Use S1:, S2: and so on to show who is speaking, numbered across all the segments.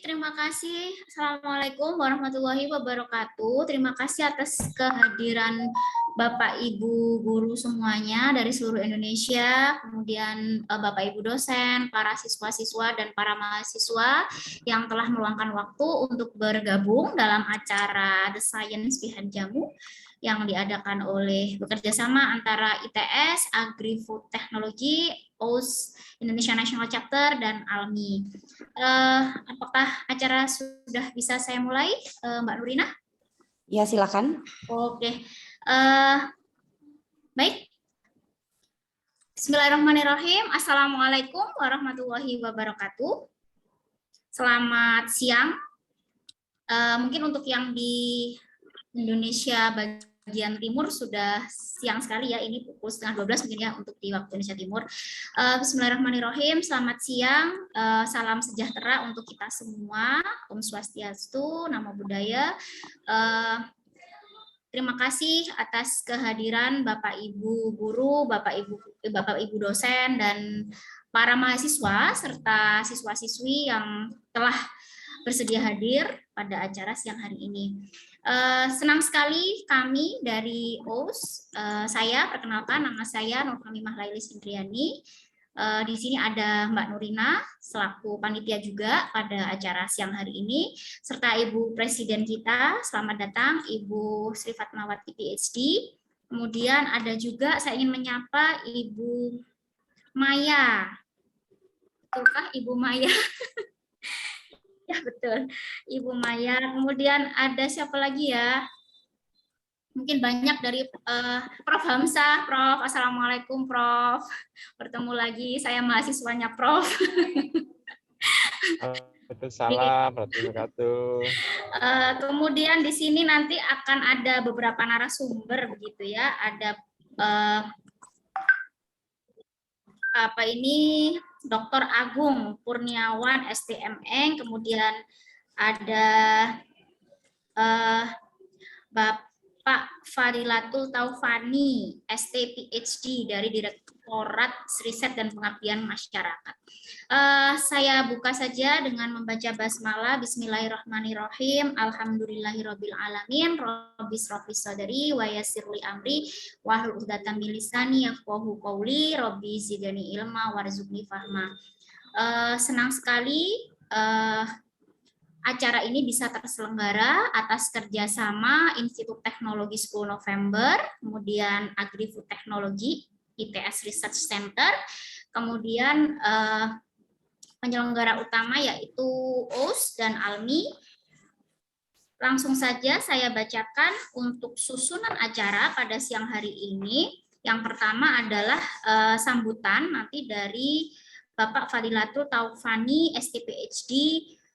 S1: terima kasih. Assalamualaikum warahmatullahi wabarakatuh. Terima kasih atas kehadiran Bapak Ibu guru semuanya dari seluruh Indonesia, kemudian Bapak Ibu dosen, para siswa-siswa dan para mahasiswa yang telah meluangkan waktu untuk bergabung dalam acara The Science Behind Jamu yang diadakan oleh bekerjasama antara ITS, Agri-Food Technology, OS Indonesia National Chapter, dan ALMI. Apakah acara sudah bisa saya mulai, Mbak Nurina?
S2: Ya, silakan.
S1: Oke, baik. Bismillahirrahmanirrahim. Assalamualaikum warahmatullahi wabarakatuh. Selamat siang. Mungkin untuk yang di Indonesia bagian timur sudah siang sekali ya, ini pukul 11:30 mungkin ya untuk di waktu Indonesia Timur. Bismillahirrahmanirrahim, selamat siang, salam sejahtera untuk kita semua, Om Swastiastu, Namo Buddhaya. Terima kasih atas kehadiran Bapak Ibu guru, Bapak Ibu dosen, dan para mahasiswa serta siswa-siswi yang telah bersedia hadir pada acara siang hari ini. Senang sekali kami dari OS, saya perkenalkan, nama saya Nurhamimah Lailis Indriani. Di sini ada Mbak Nurina selaku panitia juga pada acara siang hari ini, serta Ibu Presiden kita, selamat datang Ibu Sri Fatmawati PhD. Kemudian ada juga saya ingin menyapa Ibu Maya. Betulkah Ibu Maya? Ya betul, Ibu Maya. Kemudian ada siapa lagi ya? Mungkin banyak dari Prof. Hamzah. Prof, Assalamualaikum Prof. Bertemu lagi, saya mahasiswanya Prof.
S3: Waalaikumsalam warahmatullahi wabarakatuh.
S1: Kemudian di sini nanti akan ada beberapa narasumber begitu ya. Ada Dr. Agung Kurniawan STMN, kemudian ada Bapak Fadilatul Taufani ST PhD dari Direktorat Riset dan Pengabdian Masyarakat. Saya buka saja dengan membaca basmalah. Bismillahirrahmanirrahim. Alhamdulillahirabbil alamin. Rabbis rabbis sadari wa yassirli amri wahlul 'uqdatam min lisani yafqahu qawli. Rabbi zidni ilma warzuqni fahma. Senang sekali acara ini bisa terselenggara atas kerjasama Institut Teknologi 10 November, kemudian Agri-Food Technology, ITS Research Center, kemudian penyelenggara utama yaitu OS dan ALMI. Langsung saja saya bacakan untuk susunan acara pada siang hari ini. Yang pertama adalah sambutan nanti dari Bapak Fadilatul Taufani STPHD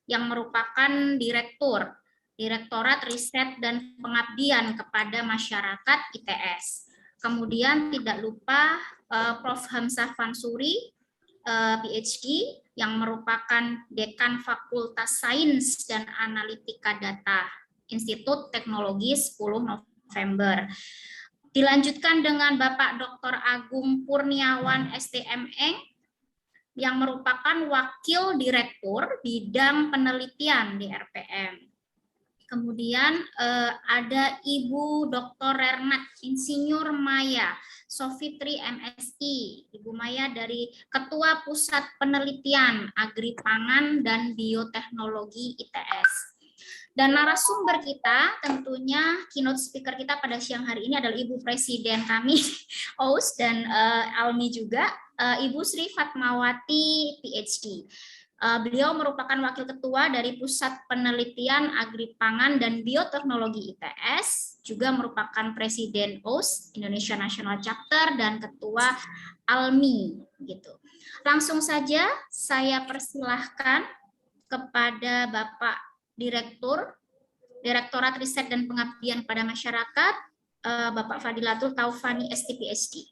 S1: yang merupakan Direktorat Riset dan Pengabdian kepada Masyarakat ITS. Kemudian tidak lupa Prof. Hamzah Fansuri, PhD, yang merupakan Dekan Fakultas Sains dan Analitika Data, Institut Teknologi 10 November. Dilanjutkan dengan Bapak Dr. Agung Kurniawan STMN, yang merupakan Wakil Direktur Bidang Penelitian di RPM. Kemudian ada Ibu Dr. Rernat Insinyur Maya Sofitri MSI, Ibu Maya dari Ketua Pusat Penelitian Agri Pangan dan Bioteknologi ITS. Dan narasumber kita tentunya keynote speaker kita pada siang hari ini adalah Ibu Presiden kami OS dan ALMI juga, Ibu Sri Fatmawati PhD. Beliau merupakan Wakil Ketua dari Pusat Penelitian Agri Pangan dan Bioteknologi ITS, juga merupakan Presiden OS Indonesia National Chapter dan Ketua ALMI. Gitu. Langsung saja saya persilahkan kepada Bapak Direktorat Riset dan Pengabdian pada Masyarakat, Bapak Fadilatul Taufani STPHD.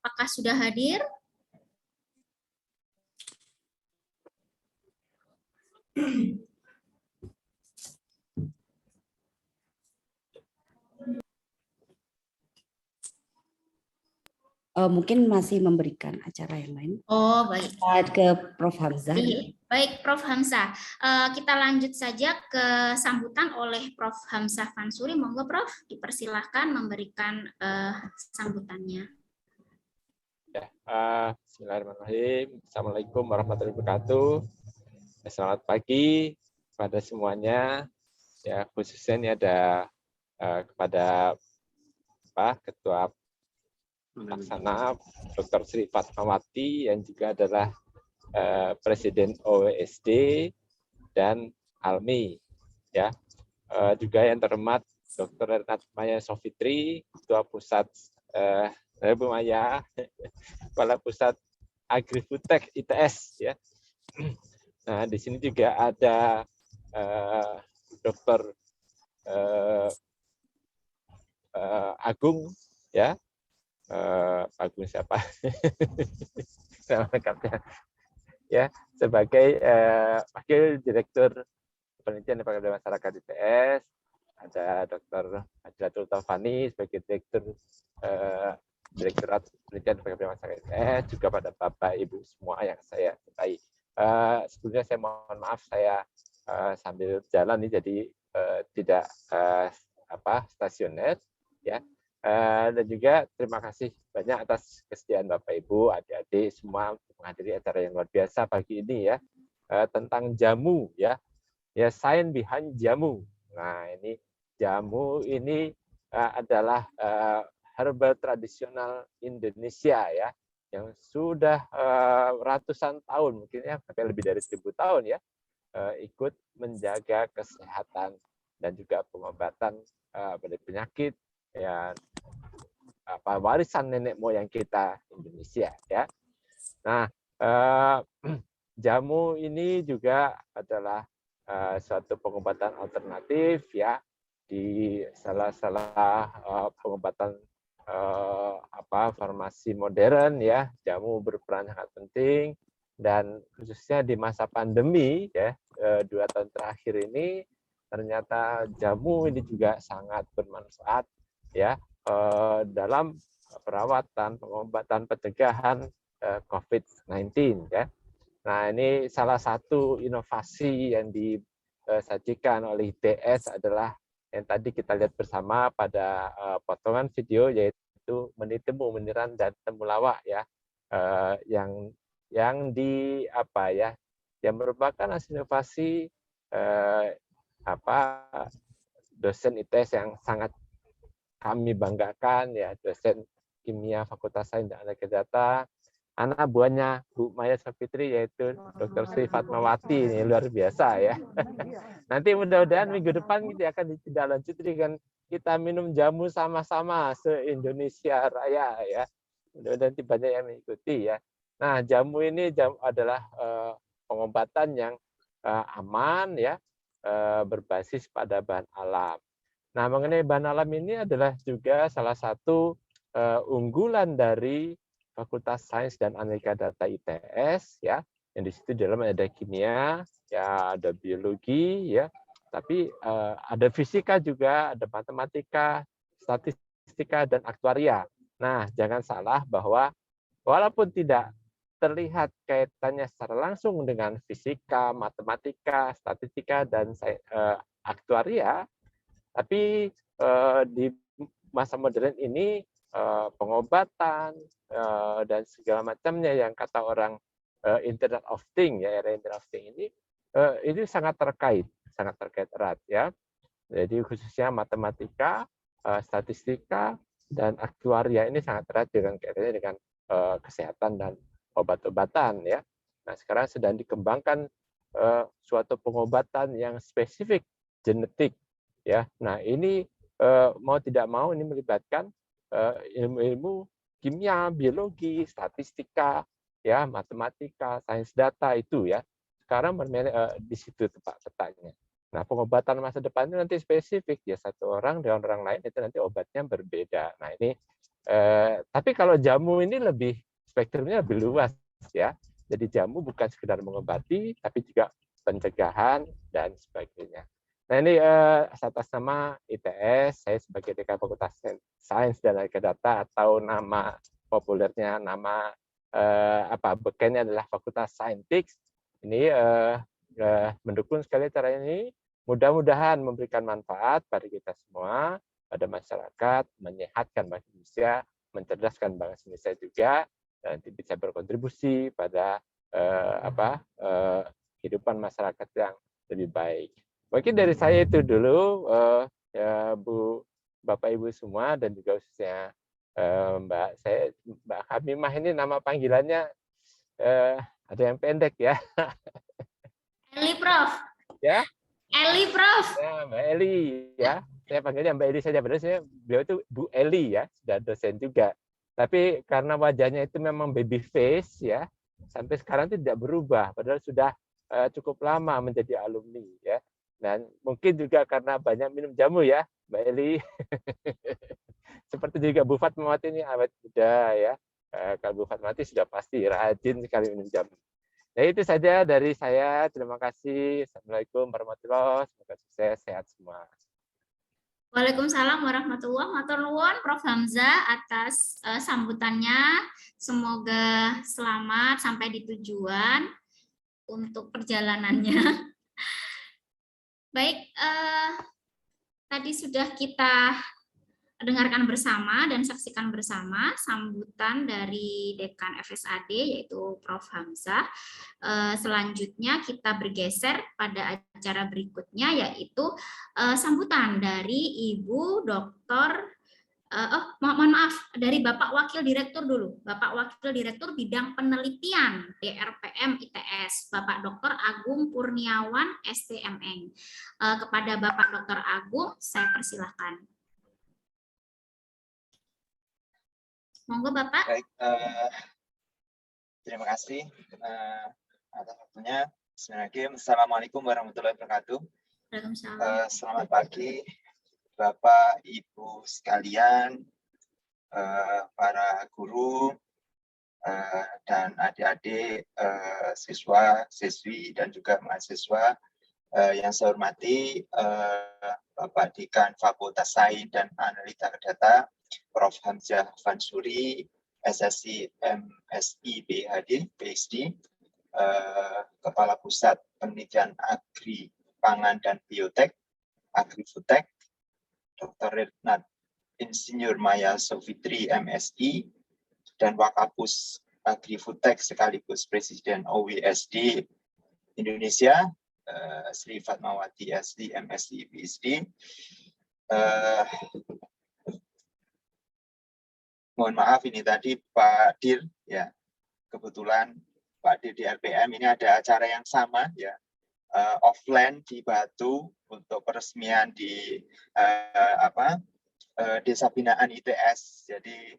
S1: Apakah sudah hadir?
S2: Mungkin masih memberikan acara yang lain.
S1: Oh, baik.
S2: Ke Prof. Hamzah.
S1: Baik, Prof. Hamzah. Kita lanjut saja ke sambutan oleh Prof. Hamzah Fansuri. Monggo, Prof. Dipersilahkan memberikan sambutannya.
S3: Ya, bismillahirrahmanirrahim. Assalamualaikum warahmatullahi wabarakatuh. Selamat pagi pada semuanya. Ya, khususnya ini ada kepada Ketua Pelaksana Dr. Sri Fatmawati yang juga adalah Presiden OECD dan ALMI, ya. Juga yang terhormat Dr. Renat Maya Sofitri, Ketua Pusat Bu Maya, Kepala Pusat Agrifoodtech ITS, ya. Nah, di sini juga ada Dr. Agung, ya. Agung siapa? Nama lengkapnya. Ya, sebagai Wakil Direktur Penelitian dan Pengabdian Masyarakat ITS, ada Dr. Ajlatul Taufani sebagai Direkturat Penelitian dan Pengabdian Masyarakat ITS, juga pada Bapak Ibu semua yang saya cintai. Sebelumnya saya mohon maaf, saya sambil jalan nih, jadi tidak stasioner, ya. Dan juga terima kasih banyak atas kesediaan Bapak Ibu, adik-adik semua untuk menghadiri acara yang luar biasa pagi ini, ya, tentang jamu, ya, science behind jamu. Nah, ini jamu ini adalah herbal tradisional Indonesia, ya, yang sudah ratusan tahun, mungkin ya sampai lebih dari 1000 tahun, ya, ikut menjaga kesehatan dan juga pengobatan pada penyakit, ya, warisan nenek moyang kita Indonesia, ya. Nah, jamu ini juga adalah suatu pengobatan alternatif, ya, di salah pengobatan farmasi modern, ya. Jamu berperan sangat penting, dan khususnya di masa pandemi, ya, 2 tahun terakhir ini ternyata jamu ini juga sangat bermanfaat, ya, dalam perawatan, pengobatan, pencegahan COVID-19, ya. Nah, ini salah satu inovasi yang disajikan oleh ITS adalah yang tadi kita lihat bersama pada potongan video, yaitu menitemu, meniran, dan temulawak, ya, yang yang merupakan hasil inovasi dosen ITS yang sangat kami banggakan, ya, dosen kimia Fakultas Sains dan Analitika Data, anak buahnya Bu Maya Sofitri, yaitu Dr. Sri Fatmawati. Ini luar biasa, ya. Nanti mudah-mudahan minggu depan kita akan ditindaklanjuti dengan kita minum jamu sama-sama se-Indonesia Raya, ya. Mudah-mudahan nanti banyak yang mengikuti, ya. Nah, jamu ini adalah pengobatan yang aman, ya, berbasis pada bahan alam. Nah, mengenai bahan alam ini adalah juga salah satu unggulan dari Fakultas Sains dan Analitika Data ITS, ya, yang di situ dalam ada kimia, ya, ada biologi, ya, tapi ada fisika juga, ada matematika, statistika, dan aktuaria. Nah, jangan salah bahwa walaupun tidak terlihat kaitannya secara langsung dengan fisika, matematika, statistika, dan aktuaria, tapi di masa modern ini pengobatan dan segala macamnya yang kata orang Internet of Things, ya, era Internet of Things ini sangat terkait erat, ya. Jadi khususnya matematika, statistika, dan aktuaria ini sangat erat dengan kaitannya dengan kesehatan dan obat-obatan, ya. Nah, sekarang sedang dikembangkan suatu pengobatan yang spesifik genetik, ya. Nah, ini mau tidak mau ini melibatkan ilmu-ilmu kimia, biologi, statistika, ya, matematika, sains data itu, ya. Sekarang di situ tempat letaknya. Nah, pengobatan masa depan itu nanti spesifik, ya, satu orang dengan orang lain itu nanti obatnya berbeda. Nah, ini tapi kalau jamu ini lebih spektrumnya lebih luas, ya. Jadi jamu bukan sekedar mengobati, tapi juga pencegahan dan sebagainya. Nah, ini atas nama ITS, saya sebagai Dekan Fakultas Sains dan Analitika Data, atau nama populernya nama bekennya adalah Fakultas Saintik. Ini mendukung sekali acara ini. Mudah-mudahan memberikan manfaat pada kita semua, pada masyarakat, menyehatkan bangsa Indonesia, mencerdaskan bangsa Indonesia juga, dan nanti bisa berkontribusi pada kehidupan masyarakat yang lebih baik. Mungkin dari saya itu dulu, Bu, Bapak Ibu semua, dan juga khususnya Mbak Hamimah ini nama panggilannya ada yang pendek ya.
S1: Eli, Prof.
S3: Ya.
S1: Eli, Prof.
S3: Ya, Mbak Eli ya. Saya panggilnya Mbak Eli saja, padahal beliau itu Bu Eli ya, sudah dosen juga. Tapi karena wajahnya itu memang baby face ya, sampai sekarang tidak berubah, padahal sudah cukup lama menjadi alumni ya. Dan mungkin juga karena banyak minum jamu ya, Mbak Eli. Seperti juga Bu Fatmawati ini awet muda ya. Kalau Bu Fatmawati sudah pasti rajin sekali minum jamu. Nah, itu saja dari saya. Terima kasih. Assalamualaikum warahmatullahi wabarakatuh. Semoga sukses, sehat semua.
S1: Waalaikumsalam warahmatullahi wabarakatuh. Matur nuwun Prof. Hamzah atas sambutannya. Semoga selamat sampai di tujuan untuk perjalanannya. Baik, tadi sudah kita dengarkan bersama dan saksikan bersama sambutan dari Dekan FSAD yaitu Prof. Hamzah. Selanjutnya kita bergeser pada acara berikutnya yaitu sambutan dari Ibu Dr. Mohon maaf, dari Bapak Wakil Direktur dulu. Bapak Wakil Direktur Bidang Penelitian DRPM ITS, Bapak Dr. Agung Kurniawan STMN. Kepada Bapak Dr. Agung, saya persilahkan. Monggo Bapak.
S4: Baik, terima kasih atas waktunya. Assalamualaikum warahmatullahi wabarakatuh. Selamat pagi Bapak Ibu sekalian, para guru dan adik-adik, siswa, siswi dan juga mahasiswa yang saya hormati, Bapak Dekan Fakultas Sains dan Analita Data, Prof. Hamzah Fansuri, SSC MSI PhD, PhD, Kepala Pusat Penelitian Agri, Pangan dan Biotek, Agri-Foodtek, Dr. Retnat Insinyur Maya Sofitri, MSI, dan Wakapus Agri-Foodtek sekaligus Presiden OWSD Indonesia, Sri Fatmawati SD, MSI, PhD. Mohon maaf ini tadi Pak Dir ya, kebetulan Pak Dir di RPM ini ada acara yang sama ya, offline di Batu untuk peresmian di Desa Binaan ITS. Jadi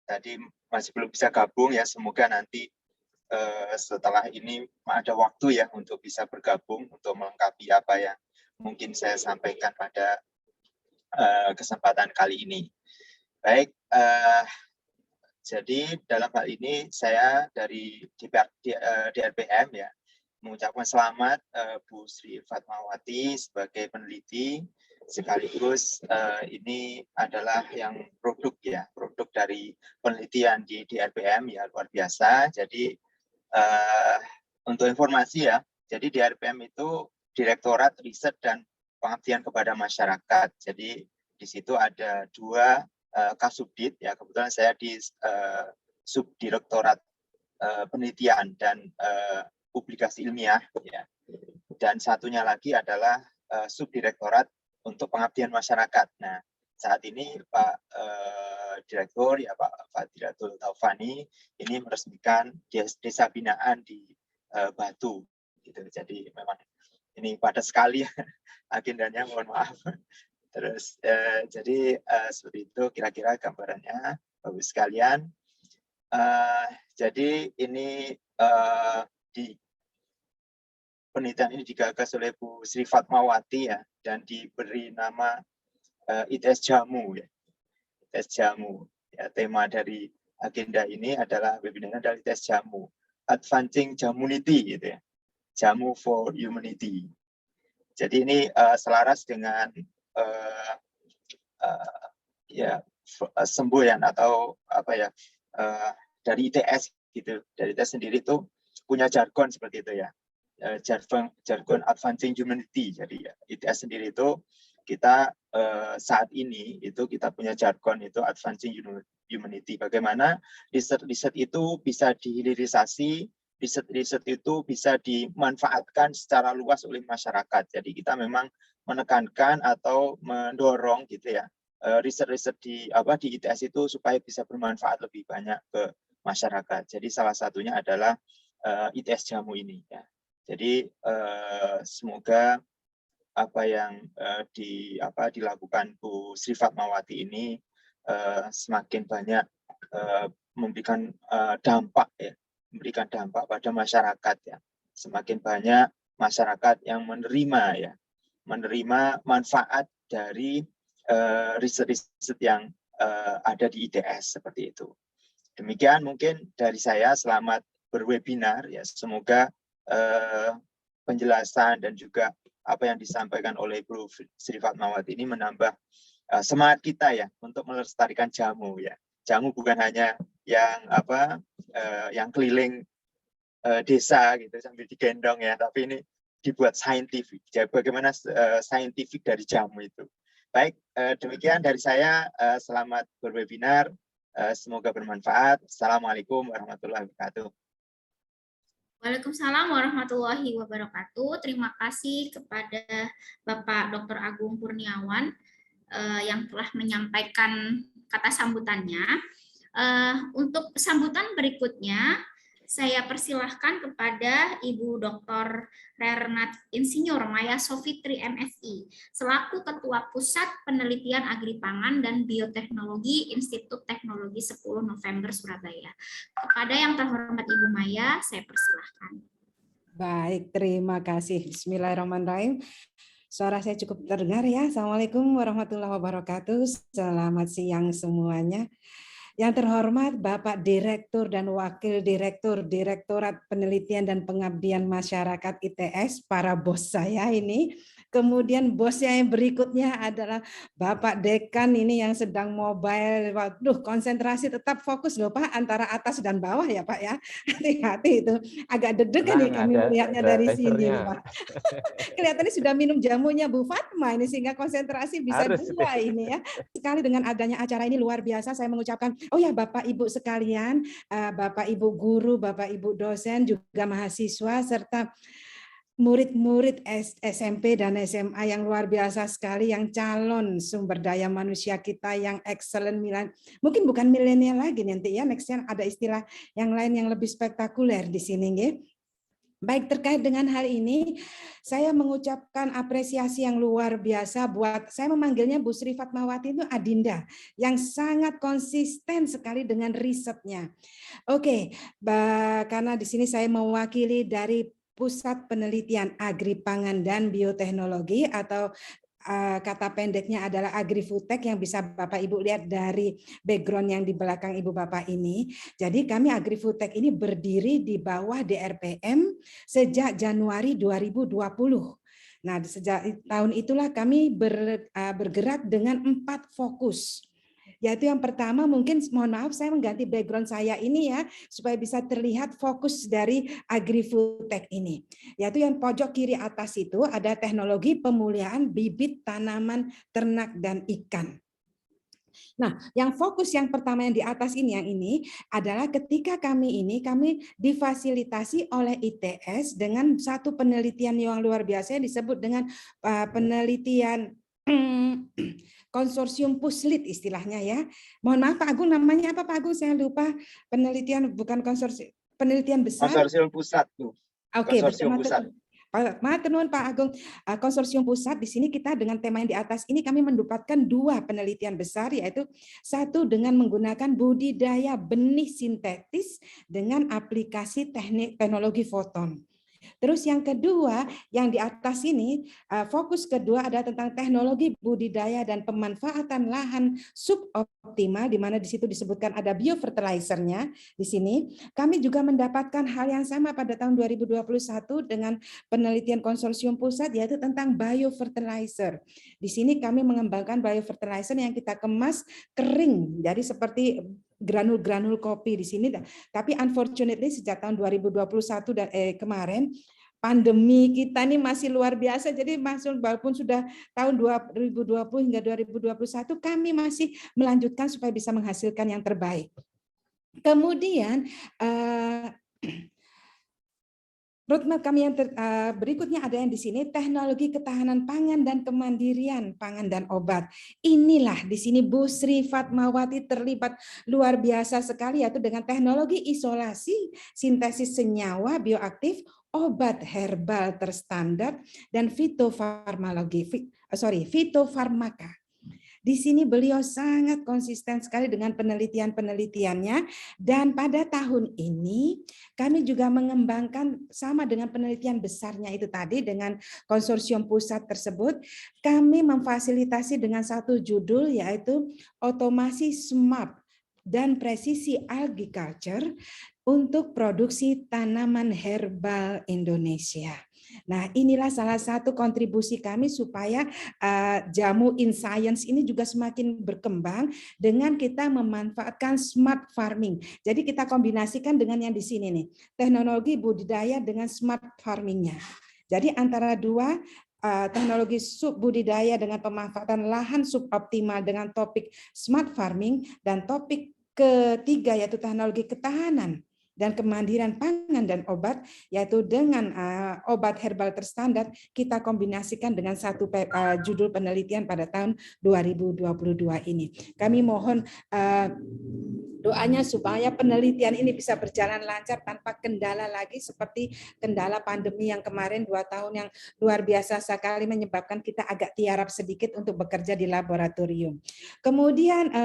S4: tadi masih belum bisa gabung ya, semoga nanti setelah ini ada waktu ya untuk bisa bergabung untuk melengkapi apa yang mungkin saya sampaikan pada kesempatan kali ini. Baik, jadi dalam hal ini saya dari DRPM ya mengucapkan selamat Bu Sri Fatmawati sebagai peneliti, sekaligus ini adalah yang produk dari penelitian di DRPM ya, luar biasa. Jadi untuk informasi ya, jadi DRPM itu Direktorat Riset dan Pengabdian kepada Masyarakat. Jadi di situ ada 2 Kasubdit ya, kebetulan saya di Subdirektorat Penelitian dan Publikasi Ilmiah ya. Dan satunya lagi adalah Subdirektorat untuk Pengabdian Masyarakat. Nah, saat ini Pak Direktur ya Pak Fadilatul Taufani ini meresmikan Desa Binaan di Batu gitu. Jadi memang ini padat sekali agendanya, mohon maaf. Terus jadi seperti itu kira-kira gambarannya Bapak sekalian. Jadi ini di penelitian ini digagas oleh Bu Sri Fatmawati ya, dan diberi nama ITS Jamu ya. ITS Jamu ya, tema dari agenda ini adalah webinar dari ITS Jamu, Advancing Jamunity gitu ya. Jamu for Humanity. Jadi ini selaras dengan semboyan atau apa ya, dari ITS gitu. Dari ITS sendiri itu punya jargon seperti itu ya. Jargon Advancing Humanity. Jadi ya, ITS sendiri itu kita saat ini itu kita punya jargon itu Advancing Humanity. Bagaimana riset-riset itu bisa dihilirisasi, riset-riset itu bisa dimanfaatkan secara luas oleh masyarakat. Jadi kita memang menekankan atau mendorong gitu ya riset-riset di ITS itu supaya bisa bermanfaat lebih banyak ke masyarakat. Jadi salah satunya adalah ITS Jamu ini ya. Jadi semoga apa yang dilakukan Bu Sri Fatmawati ini semakin banyak memberikan dampak ya, memberikan dampak pada masyarakat ya. Semakin banyak masyarakat yang menerima manfaat dari riset-riset yang ada di ITS seperti itu. Demikian mungkin dari saya, selamat berwebinar ya. Semoga penjelasan dan juga apa yang disampaikan oleh Bu Sri Fatmawati ini menambah semangat kita ya untuk melestarikan jamu ya. Jamu bukan hanya yang keliling desa gitu sambil digendong ya, tapi ini dibuat saintifik. Jadi bagaimana saintifik dari jamu itu. Baik, demikian dari saya. Selamat berwebinar. Semoga bermanfaat. Assalamualaikum warahmatullahi wabarakatuh.
S1: Waalaikumsalam warahmatullahi wabarakatuh. Terima kasih kepada Bapak Dr. Agung Kurniawan yang telah menyampaikan kata sambutannya. Untuk sambutan berikutnya, saya persilahkan kepada Ibu Dr. Renat Insinyur Maya Sofitri MSI, selaku Ketua Pusat Penelitian Agripangan dan Bioteknologi Institut Teknologi 10 November Surabaya. Kepada yang terhormat Ibu Maya, saya persilahkan.
S5: Baik, terima kasih. Bismillahirrahmanirrahim. Suara saya cukup terdengar ya. Assalamualaikum warahmatullahi wabarakatuh. Selamat siang semuanya. Yang terhormat Bapak Direktur dan Wakil Direktur Direktorat Penelitian dan Pengabdian Masyarakat ITS, para bos saya ini. Kemudian bosnya yang berikutnya adalah Bapak Dekan ini yang sedang mobile. Waduh, konsentrasi tetap fokus loh Pak, antara atas dan bawah ya Pak ya. Hati-hati itu. Agak deg-degan nih kami melihatnya dari sini Pak. Kelihatannya sudah minum jamunya Bu Fatma ini sehingga konsentrasi bisa dua ini ya. Sekali dengan adanya acara ini luar biasa, saya mengucapkan, oh ya Bapak Ibu sekalian, Bapak Ibu guru, Bapak Ibu dosen, juga mahasiswa, serta murid-murid SMP dan SMA yang luar biasa sekali, yang calon sumber daya manusia kita yang excellent, mungkin bukan milenial lagi nanti ya, nextnya ada istilah yang lain yang lebih spektakuler di sini ya. Baik, terkait dengan hal ini, saya mengucapkan apresiasi yang luar biasa buat, saya memanggilnya Bu Sri Fatmawati itu Adinda, yang sangat konsisten sekali dengan risetnya. Oke, karena di sini saya mewakili dari Pusat Penelitian Agripangan dan Bioteknologi atau kata pendeknya adalah Agrifoodtek yang bisa Bapak Ibu lihat dari background yang di belakang Ibu Bapak ini. Jadi kami Agrifoodtek ini berdiri di bawah DRPM sejak Januari 2020. Nah, sejak tahun itulah kami bergerak dengan 4 fokus. Yaitu yang pertama, mungkin mohon maaf saya mengganti background saya ini ya supaya bisa terlihat fokus dari Agrifoodtek ini. Yaitu yang pojok kiri atas itu ada teknologi pemulihan bibit tanaman ternak dan ikan. Nah, yang fokus yang pertama yang di atas ini, yang ini adalah ketika kami difasilitasi oleh ITS dengan satu penelitian yang luar biasa yang disebut dengan penelitian konsorsium Puslit istilahnya ya. Mohon maaf Pak Agung, namanya apa Pak Agung? Saya lupa. Penelitian bukan konsorsium, penelitian besar.
S4: Konsorsium pusat tuh.
S5: Oke,
S4: konsorsium pusat.
S5: Maturnuun Pak Agung, konsorsium pusat di sini kita dengan tema yang di atas ini kami mendapatkan 2 penelitian besar, yaitu satu dengan menggunakan budidaya benih sintetis dengan aplikasi teknologi foton. Terus yang kedua, yang di atas ini, fokus kedua adalah tentang teknologi budidaya dan pemanfaatan lahan suboptimal, di mana di situ disebutkan ada biofertilizer-nya. Di sini kami juga mendapatkan hal yang sama pada tahun 2021 dengan penelitian konsorsium pusat, yaitu tentang biofertilizer. Di sini kami mengembangkan biofertilizer yang kita kemas kering, jadi seperti granul-granul kopi di sini. Tapi unfortunately sejak tahun 2021 dan kemarin pandemi kita ini masih luar biasa. Jadi walaupun sudah tahun 2020 hingga 2021 kami masih melanjutkan supaya bisa menghasilkan yang terbaik. Kemudian roadmap kami yang berikutnya ada yang di sini, teknologi ketahanan pangan dan kemandirian pangan dan obat. Inilah di sini Bu Sri Fatmawati terlibat luar biasa sekali, yaitu dengan teknologi isolasi, sintesis senyawa bioaktif, obat herbal terstandar, dan fitofarmaka. Di sini beliau sangat konsisten sekali dengan penelitian-penelitiannya, dan pada tahun ini kami juga mengembangkan sama dengan penelitian besarnya itu tadi dengan konsorsium pusat tersebut, kami memfasilitasi dengan satu judul yaitu otomasi smart dan presisi agriculture untuk produksi tanaman herbal Indonesia. Nah, inilah salah satu kontribusi kami supaya jamu in science ini juga semakin berkembang dengan kita memanfaatkan smart farming. Jadi kita kombinasikan dengan yang di sini nih, teknologi budidaya dengan smart farmingnya. Jadi antara dua teknologi subbudidaya dengan pemanfaatan lahan suboptimal dengan topik smart farming, dan topik ketiga yaitu teknologi ketahanan dan kemandirian pangan dan obat, yaitu dengan obat herbal terstandar, kita kombinasikan dengan satu judul penelitian pada tahun 2022 ini. Kami mohon doanya supaya penelitian ini bisa berjalan lancar tanpa kendala lagi seperti kendala pandemi yang kemarin 2 tahun yang luar biasa sekali menyebabkan kita agak tiarap sedikit untuk bekerja di laboratorium. Kemudian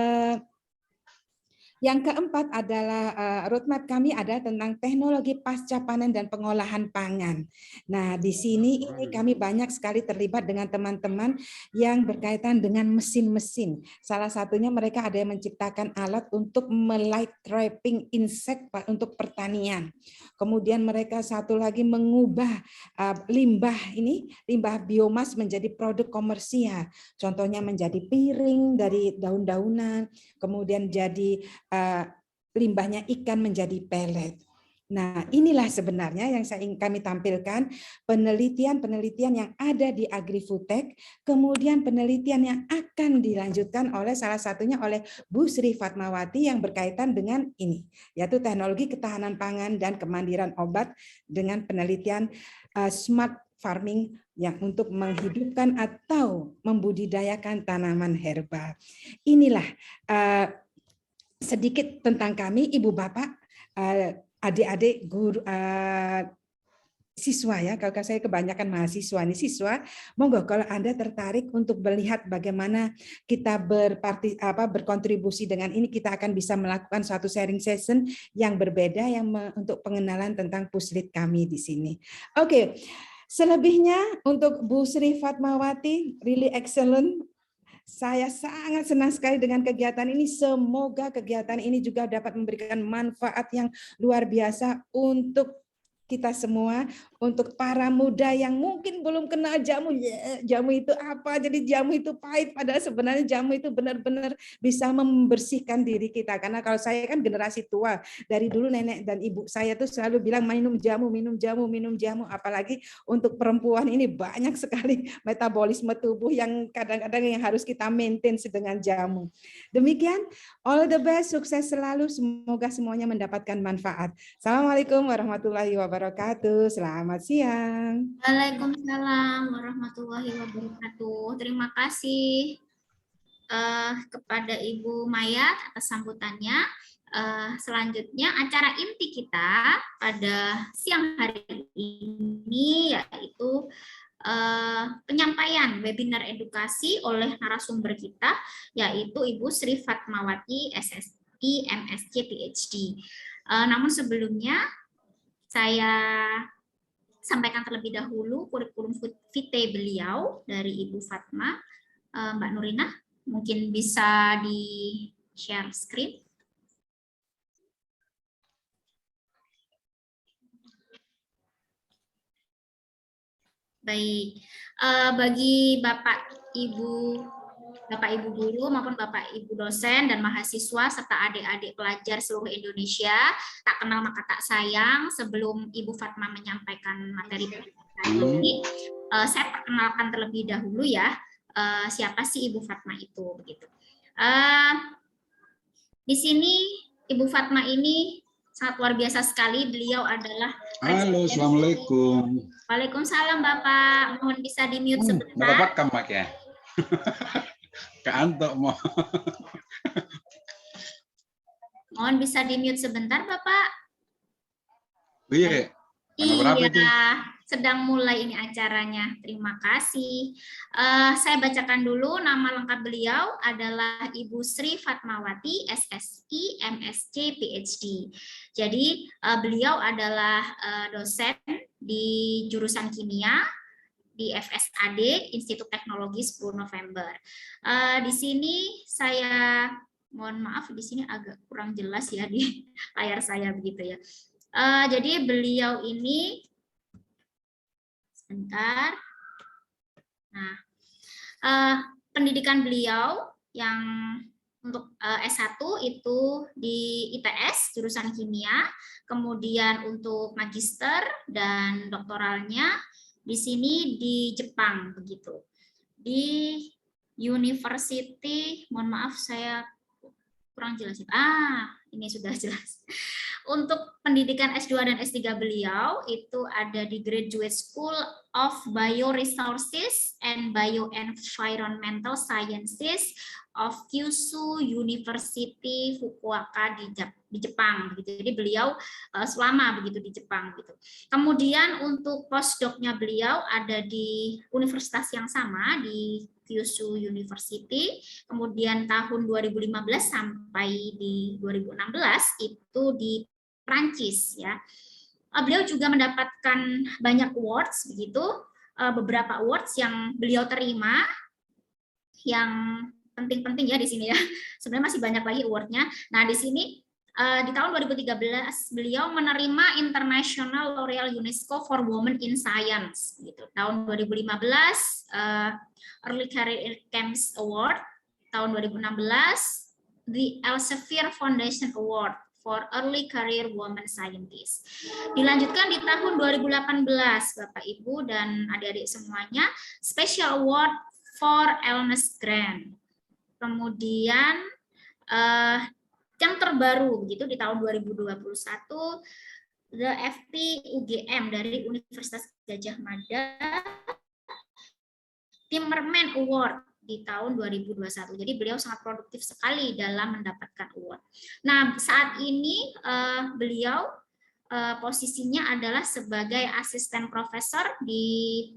S5: yang keempat adalah roadmap kami ada tentang teknologi pasca panen dan pengolahan pangan. Nah, di sini ini kami banyak sekali terlibat dengan teman-teman yang berkaitan dengan mesin-mesin. Salah satunya mereka ada yang menciptakan alat untuk melight trapping insect untuk pertanian. Kemudian mereka satu lagi mengubah limbah biomas menjadi produk komersial. Contohnya menjadi piring dari daun-daunan, kemudian jadi limbahnya ikan menjadi pelet. Nah, inilah sebenarnya yang kami tampilkan, penelitian-penelitian yang ada di AgriFoodTech, kemudian penelitian yang akan dilanjutkan oleh salah satunya oleh Bu Sri Fatmawati yang berkaitan dengan ini, yaitu teknologi ketahanan pangan dan kemandirian obat dengan penelitian smart farming yang untuk menghidupkan atau membudidayakan tanaman herbal. Inilah sedikit tentang kami, Ibu Bapak, adik-adik, guru, siswa ya. Kalau saya kebanyakan mahasiswa nih, siswa, monggo kalau Anda tertarik untuk melihat bagaimana kita berkontribusi dengan ini, kita akan bisa melakukan suatu sharing session yang berbeda yang untuk pengenalan tentang puslit kami di sini. Oke. Selebihnya untuk Bu Sri Fatmawati, really excellent. Saya sangat senang sekali dengan kegiatan ini. Semoga kegiatan ini juga dapat memberikan manfaat yang luar biasa untuk kita semua, untuk para muda yang mungkin belum kenal jamu. Jamu itu apa? Jadi jamu itu pahit, padahal sebenarnya jamu itu benar-benar bisa membersihkan diri kita. Karena kalau saya kan generasi tua, dari dulu nenek dan ibu saya tuh selalu bilang minum jamu, minum jamu, minum jamu. Apalagi untuk perempuan ini banyak sekali metabolisme tubuh yang kadang-kadang yang harus kita maintain dengan jamu. Demikian, all the best, sukses selalu. Semoga semuanya mendapatkan manfaat. Assalamualaikum warahmatullahi wabarakatuh. Selamat siang.
S1: Waalaikumsalam warahmatullahi wabarakatuh. Terima kasih kepada Ibu Maya atas sambutannya. Selanjutnya acara inti kita pada siang hari ini yaitu penyampaian webinar edukasi oleh narasumber kita yaitu Ibu Sri Fatmawati SSI MSc PhD. Namun sebelumnya saya sampaikan terlebih dahulu kurikulum vitae beliau dari Ibu Fatma. Mbak Nurina, mungkin bisa di-share screen. Baik, bagi Bapak Ibu Bapak Ibu guru maupun Bapak Ibu dosen dan mahasiswa serta adik-adik pelajar seluruh Indonesia. Tak kenal maka tak sayang. Sebelum Ibu Fatma menyampaikan materi ini, saya perkenalkan terlebih dahulu ya, siapa sih Ibu Fatma itu begitu. Di sini Ibu Fatma ini sangat luar biasa sekali. Beliau adalah
S6: Halo, assalamualaikum.
S1: Waalaikumsalam Bapak. Mohon bisa di-mute sebentar.
S6: Mendapatkan Mak ya? Keantok mau.
S1: Mohon bisa di-mute sebentar Bapak.
S6: Iya. Berapa itu?
S1: Sedang mulai ini acaranya. Terima kasih. Saya bacakan dulu nama lengkap beliau adalah Ibu Sri Fatmawati, SSI, MSc, PhD. Jadi beliau adalah dosen di jurusan kimia di FSAD, Institut Teknologi 10 November. Di sini saya mohon maaf di sini agak kurang jelas ya di layar saya begitu ya. Jadi beliau ini sebentar. Nah, pendidikan beliau yang untuk S1 itu di ITS jurusan kimia, kemudian untuk magister dan doktoralnya di sini di Jepang begitu. Di University, mohon maaf saya kurang jelas. Ini sudah jelas. Untuk pendidikan S2 dan S3 beliau itu ada di Graduate School of Bioresources and Bioenvironmental Sciences of Kyushu University Fukuoka di Jepang begitu. Jadi beliau selama begitu di Jepang gitu. Kemudian untuk postdoc-nya beliau ada di universitas yang sama di Kyushu University. Kemudian tahun 2015 sampai di 2016 itu di Prancis ya. Beliau juga mendapatkan banyak awards begitu, beberapa awards yang beliau terima yang penting-penting ya di sini ya. Sebenarnya masih banyak lagi awardnya. Nah di sini di tahun 2013 beliau menerima International L'Oreal UNESCO for Women in Science gitu. Tahun 2015 Early Career Camps Award. Tahun 2016 the Elsevier Foundation Award for Early Career Women Scientists. Dilanjutkan di tahun 2018, Bapak Ibu dan adik-adik semuanya, Special Award for Illness Grant. Kemudian yang terbaru begitu di tahun 2021, the FP UGM dari Universitas Gadjah Mada, Timmerman Award di tahun 2021. Jadi beliau sangat produktif sekali dalam mendapatkan award. Nah, saat ini beliau posisinya adalah sebagai asisten profesor di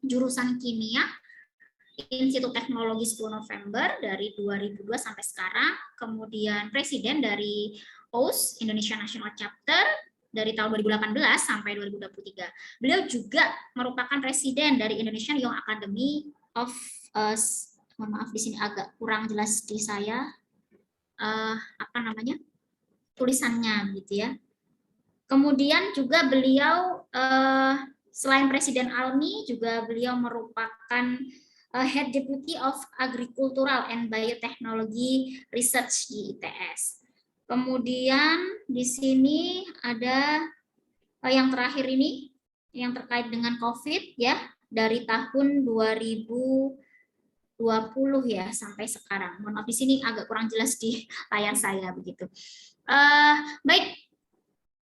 S1: jurusan kimia Institut Teknologi 10 November dari 2002 sampai sekarang. Kemudian presiden dari OUS Indonesia National Chapter dari tahun 2018 sampai 2023. Beliau juga merupakan presiden dari Indonesian Young Academy of mohon maaf di sini agak kurang jelas di saya tulisannya gitu ya. Kemudian juga beliau selain Presiden ALMI juga beliau merupakan Head Deputy of Agricultural and Biotechnology Research di ITS. Kemudian di sini ada yang terakhir ini yang terkait dengan COVID ya, dari tahun 2020 ya sampai sekarang. Mohon maaf di sini agak kurang jelas di layar saya begitu. Baik,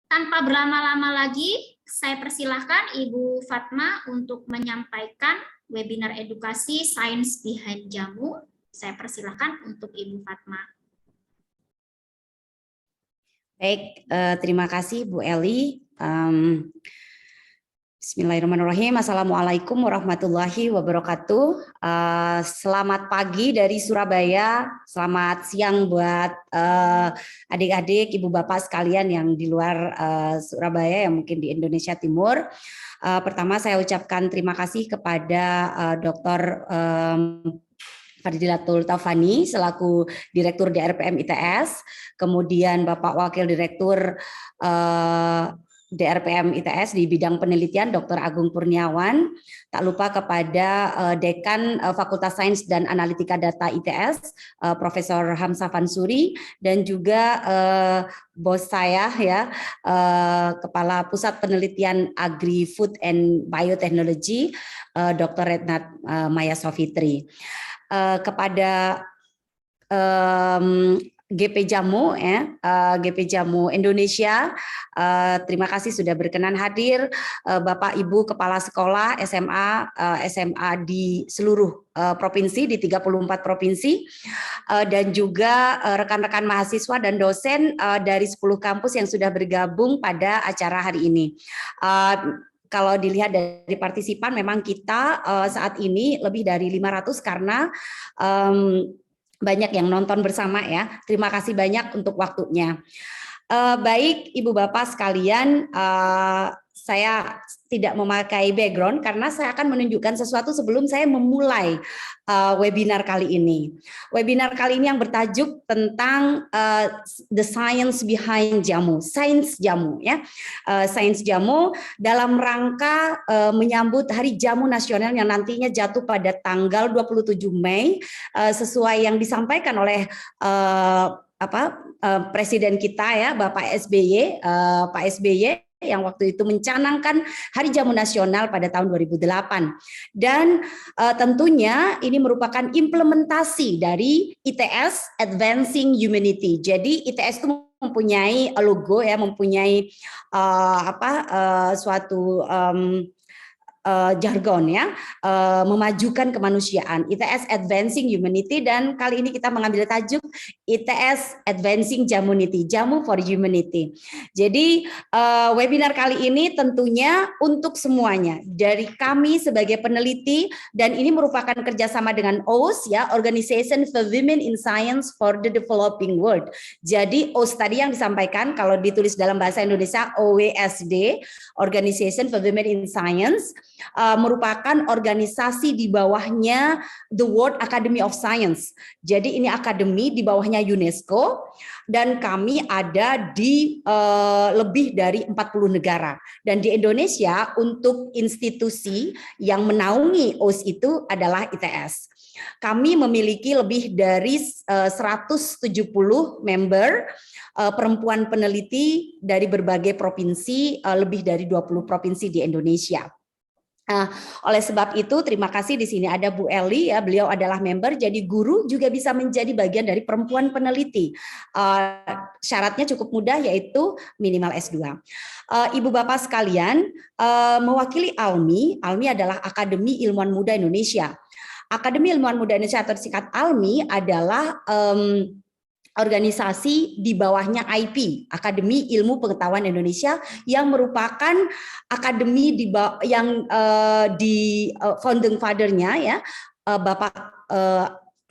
S1: tanpa berlama-lama lagi, saya persilahkan Ibu Fatma untuk menyampaikan webinar edukasi Science Behind Jamu. Saya persilahkan untuk Ibu Fatma.
S2: Baik, terima kasih Bu Eli. Bismillahirrahmanirrahim. Assalamualaikum warahmatullahi wabarakatuh. Selamat pagi dari Surabaya. Selamat siang buat adik-adik, ibu bapak sekalian yang di luar Surabaya, yang mungkin di Indonesia Timur. Pertama saya ucapkan terima kasih kepada Dr. Fadilatul Taufani selaku Direktur DRPM ITS, kemudian Bapak Wakil Direktur DRPM ITS di bidang penelitian Dr. Agung Kurniawan, tak lupa kepada Dekan Fakultas Sains dan Analitika Data ITS, Profesor Hamzah Fansuri, dan juga bos saya ya, Kepala Pusat Penelitian Agri Food and Biotechnology, Dr. Retnat Maya Sofitri. Kepada GP Jamu ya, GP Jamu Indonesia, terima kasih sudah berkenan hadir, Bapak Ibu Kepala Sekolah SMA di seluruh provinsi, di 34 provinsi, dan juga rekan-rekan mahasiswa dan dosen dari 10 kampus yang sudah bergabung pada acara hari ini. Kalau dilihat dari partisipan, memang kita saat ini lebih dari 500 karena banyak yang nonton bersama ya. Terima kasih banyak untuk waktunya. Baik Ibu Bapak sekalian, saya tidak memakai background karena saya akan menunjukkan sesuatu sebelum saya memulai webinar kali ini. Webinar kali ini yang bertajuk tentang the science behind jamu, sains jamu ya. Sains jamu dalam rangka menyambut Hari Jamu Nasional yang nantinya jatuh pada tanggal 27 Mei sesuai yang disampaikan oleh Presiden kita ya, Bapak SBY, Pak SBY yang waktu itu mencanangkan Hari Jamu Nasional pada tahun 2008. Dan tentunya ini merupakan implementasi dari ITS Advancing Humanity. Jadi ITS itu mempunyai logo ya, mempunyai suatu jargon ya, memajukan kemanusiaan, ITS Advancing Humanity, dan kali ini kita mengambil tajuk ITS Advancing Jamunity, Jamu for Humanity. Jadi webinar kali ini tentunya untuk semuanya, dari kami sebagai peneliti, dan ini merupakan kerjasama dengan OWS ya, Organization for Women in Science for the Developing World. Jadi OWS tadi yang disampaikan, kalau ditulis dalam bahasa Indonesia OWSD, Organization for Women in Science, merupakan organisasi di bawahnya The World Academy of Science. Jadi ini akademi di bawahnya UNESCO, dan kami ada di lebih dari 40 negara. Dan di Indonesia untuk institusi yang menaungi OWS itu adalah ITS. Kami memiliki lebih dari 170 member perempuan peneliti dari berbagai provinsi, lebih dari 20 provinsi di Indonesia. Oleh sebab itu terima kasih, di sini ada Bu Eli ya, beliau adalah member, jadi guru juga bisa menjadi bagian dari perempuan peneliti. Syaratnya cukup mudah, yaitu minimal S2. Ibu Bapak sekalian, mewakili ALMI adalah Akademi Ilmuwan Muda Indonesia. Akademi Ilmuwan Muda Indonesia atau disingkat ALMI adalah organisasi di bawahnya IP, Akademi Ilmu Pengetahuan Indonesia, yang merupakan akademi yang di founding father-nya ya, Bapak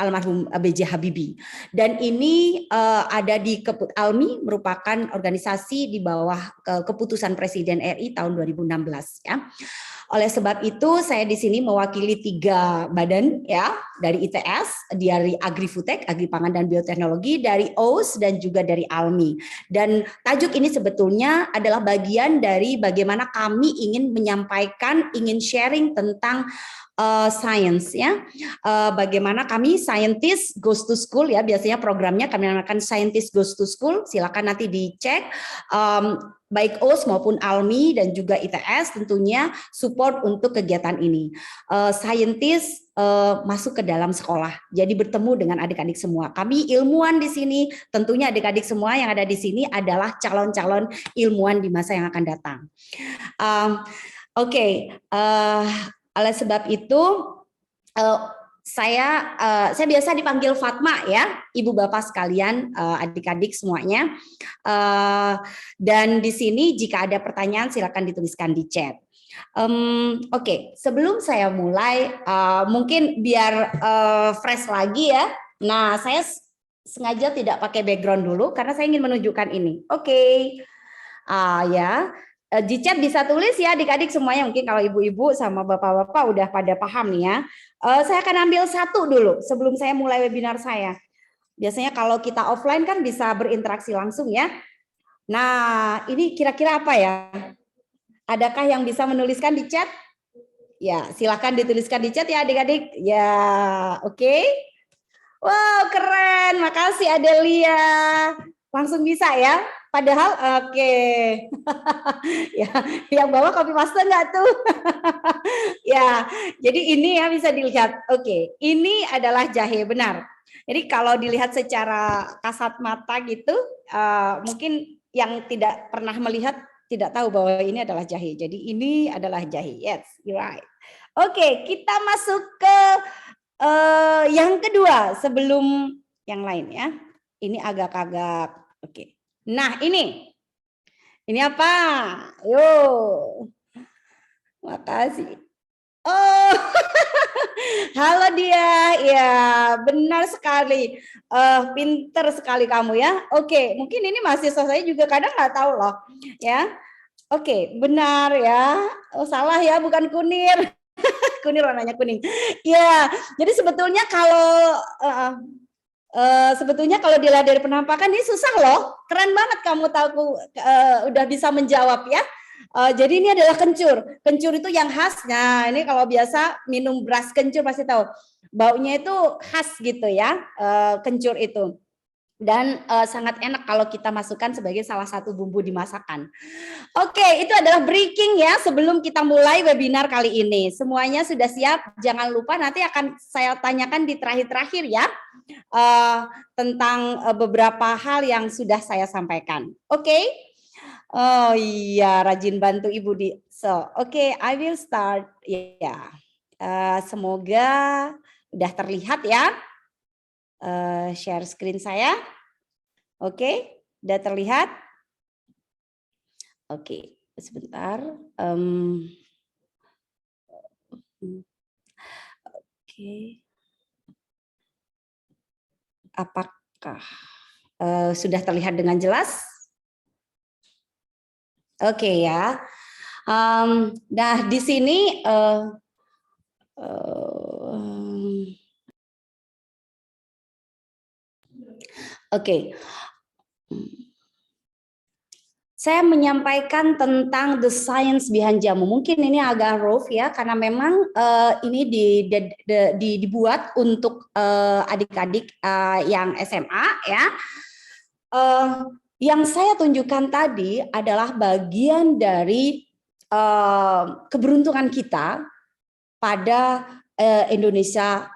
S2: almarhum B.J. Habibie. Dan ini ada di ALMI, merupakan organisasi di bawah keputusan Presiden RI tahun 2016 ya. Oleh sebab itu saya di sini mewakili 3 badan ya, dari ITS, dari Agri-Foodtech, Agri Pangan dan Bioteknologi, dari OWS, dan juga dari ALMI. Dan tajuk ini sebetulnya adalah bagian dari bagaimana kami ingin menyampaikan, ingin sharing tentang science ya, bagaimana kami scientist goes to school ya, biasanya programnya kami namakan scientist goes to school, silakan nanti dicek. Baik OWS maupun ALMI dan juga ITS tentunya support untuk kegiatan ini. Scientist masuk ke dalam sekolah, jadi bertemu dengan adik-adik semua. Kami ilmuwan di sini, tentunya adik-adik semua yang ada di sini adalah calon-calon ilmuwan di masa yang akan datang. Oleh sebab itu saya biasa dipanggil Fatma ya, Ibu Bapak sekalian, adik-adik semuanya. Dan di sini jika ada pertanyaan silakan dituliskan di chat. Sebelum saya mulai, mungkin biar fresh lagi ya. Nah, saya sengaja tidak pakai background dulu karena saya ingin menunjukkan ini. Ya. Di chat bisa tulis ya adik-adik semuanya, mungkin kalau ibu-ibu sama bapak-bapak udah pada paham nih ya. Saya akan ambil satu dulu sebelum saya mulai webinar saya. Biasanya kalau kita offline kan bisa berinteraksi langsung ya. Nah, ini kira-kira apa ya? Adakah yang bisa menuliskan di chat? Ya, silakan dituliskan di chat ya adik-adik. Ya, oke. Wow, keren. Makasih Adelia. Langsung bisa ya? Padahal oke. Ya, yang bawah copy paste enggak tuh? Ya, jadi ini ya bisa dilihat. Oke, ini adalah jahe, benar. Jadi kalau dilihat secara kasat mata gitu, mungkin yang tidak pernah melihat tidak tahu bahwa ini adalah jahe. Jadi ini adalah jahe. Yes, you're right. Oke, kita masuk ke yang kedua sebelum yang lain ya. Ini agak-agak oke. Nah, ini apa? Yo. Makasih. Oh, halo dia, ya benar sekali, pinter sekali kamu ya. Oke, mungkin ini mahasiswa saya juga kadang nggak tahu loh, ya. Oke, benar ya. Oh salah ya, bukan kunir, kunir warnanya kuning. Ya, jadi sebetulnya kalau dilihat dari penampakan ini susah loh, keren banget kamu tahu, udah bisa menjawab ya. Jadi ini adalah kencur. Kencur itu yang khas. Nah, ini kalau biasa minum beras kencur pasti tahu. Baunya itu khas gitu ya, kencur itu. Dan sangat enak kalau kita masukkan sebagai salah satu bumbu di masakan. Oke, itu adalah breaking ya sebelum kita mulai webinar kali ini. Semuanya sudah siap? Jangan lupa nanti akan saya tanyakan di terakhir-terakhir ya. Tentang beberapa hal yang sudah saya sampaikan. Oke? Oh iya, rajin bantu Ibu di. So, oke, I will start. Ya, semoga udah terlihat ya. Share screen saya. Oke, udah terlihat. Oke, sebentar. Oke. Apakah sudah terlihat dengan jelas? Oke ya. Nah di sini oke. Saya menyampaikan tentang the science behind jamu. Mungkin ini agak rough ya, karena memang ini dibuat untuk adik-adik yang SMA ya. Yang saya tunjukkan tadi adalah bagian dari keberuntungan kita pada Indonesia,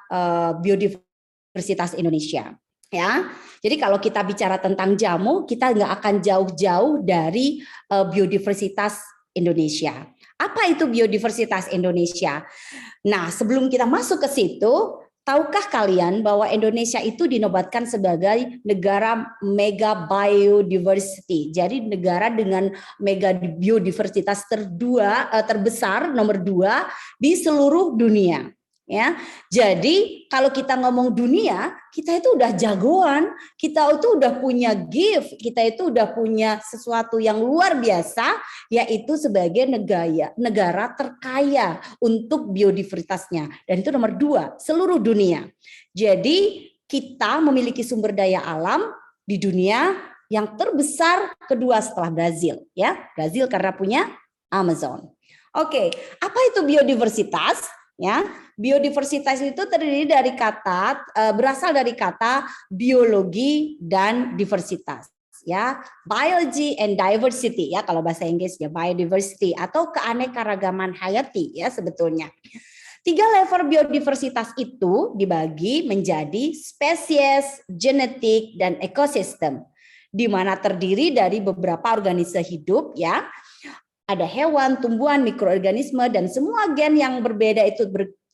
S2: biodiversitas Indonesia. Ya, jadi kalau kita bicara tentang jamu, kita nggak akan jauh-jauh dari biodiversitas Indonesia. Apa itu biodiversitas Indonesia? Nah, sebelum kita masuk ke situ, tahukah kalian bahwa Indonesia itu dinobatkan sebagai negara mega biodiversity. Jadi negara dengan mega biodiversitas terbesar nomor 2 di seluruh dunia. Ya, jadi kalau kita ngomong dunia, kita itu udah jagoan, kita itu udah punya gift, kita itu udah punya sesuatu yang luar biasa, yaitu sebagai negara terkaya untuk biodiversitasnya, dan itu nomor 2 seluruh dunia. Jadi kita memiliki sumber daya alam di dunia yang terbesar kedua setelah Brazil, ya Brazil karena punya Amazon. Oke, apa itu biodiversitas? Ya, biodiversitas itu terdiri dari berasal dari kata biologi dan diversitas. Ya, biology and diversity ya kalau bahasa Inggris ya, biodiversity atau keanekaragaman hayati ya sebetulnya. 3 level biodiversitas itu dibagi menjadi spesies, genetik, dan ekosistem, di mana terdiri dari beberapa organisme hidup ya. Ada hewan, tumbuhan, mikroorganisme, dan semua gen yang berbeda itu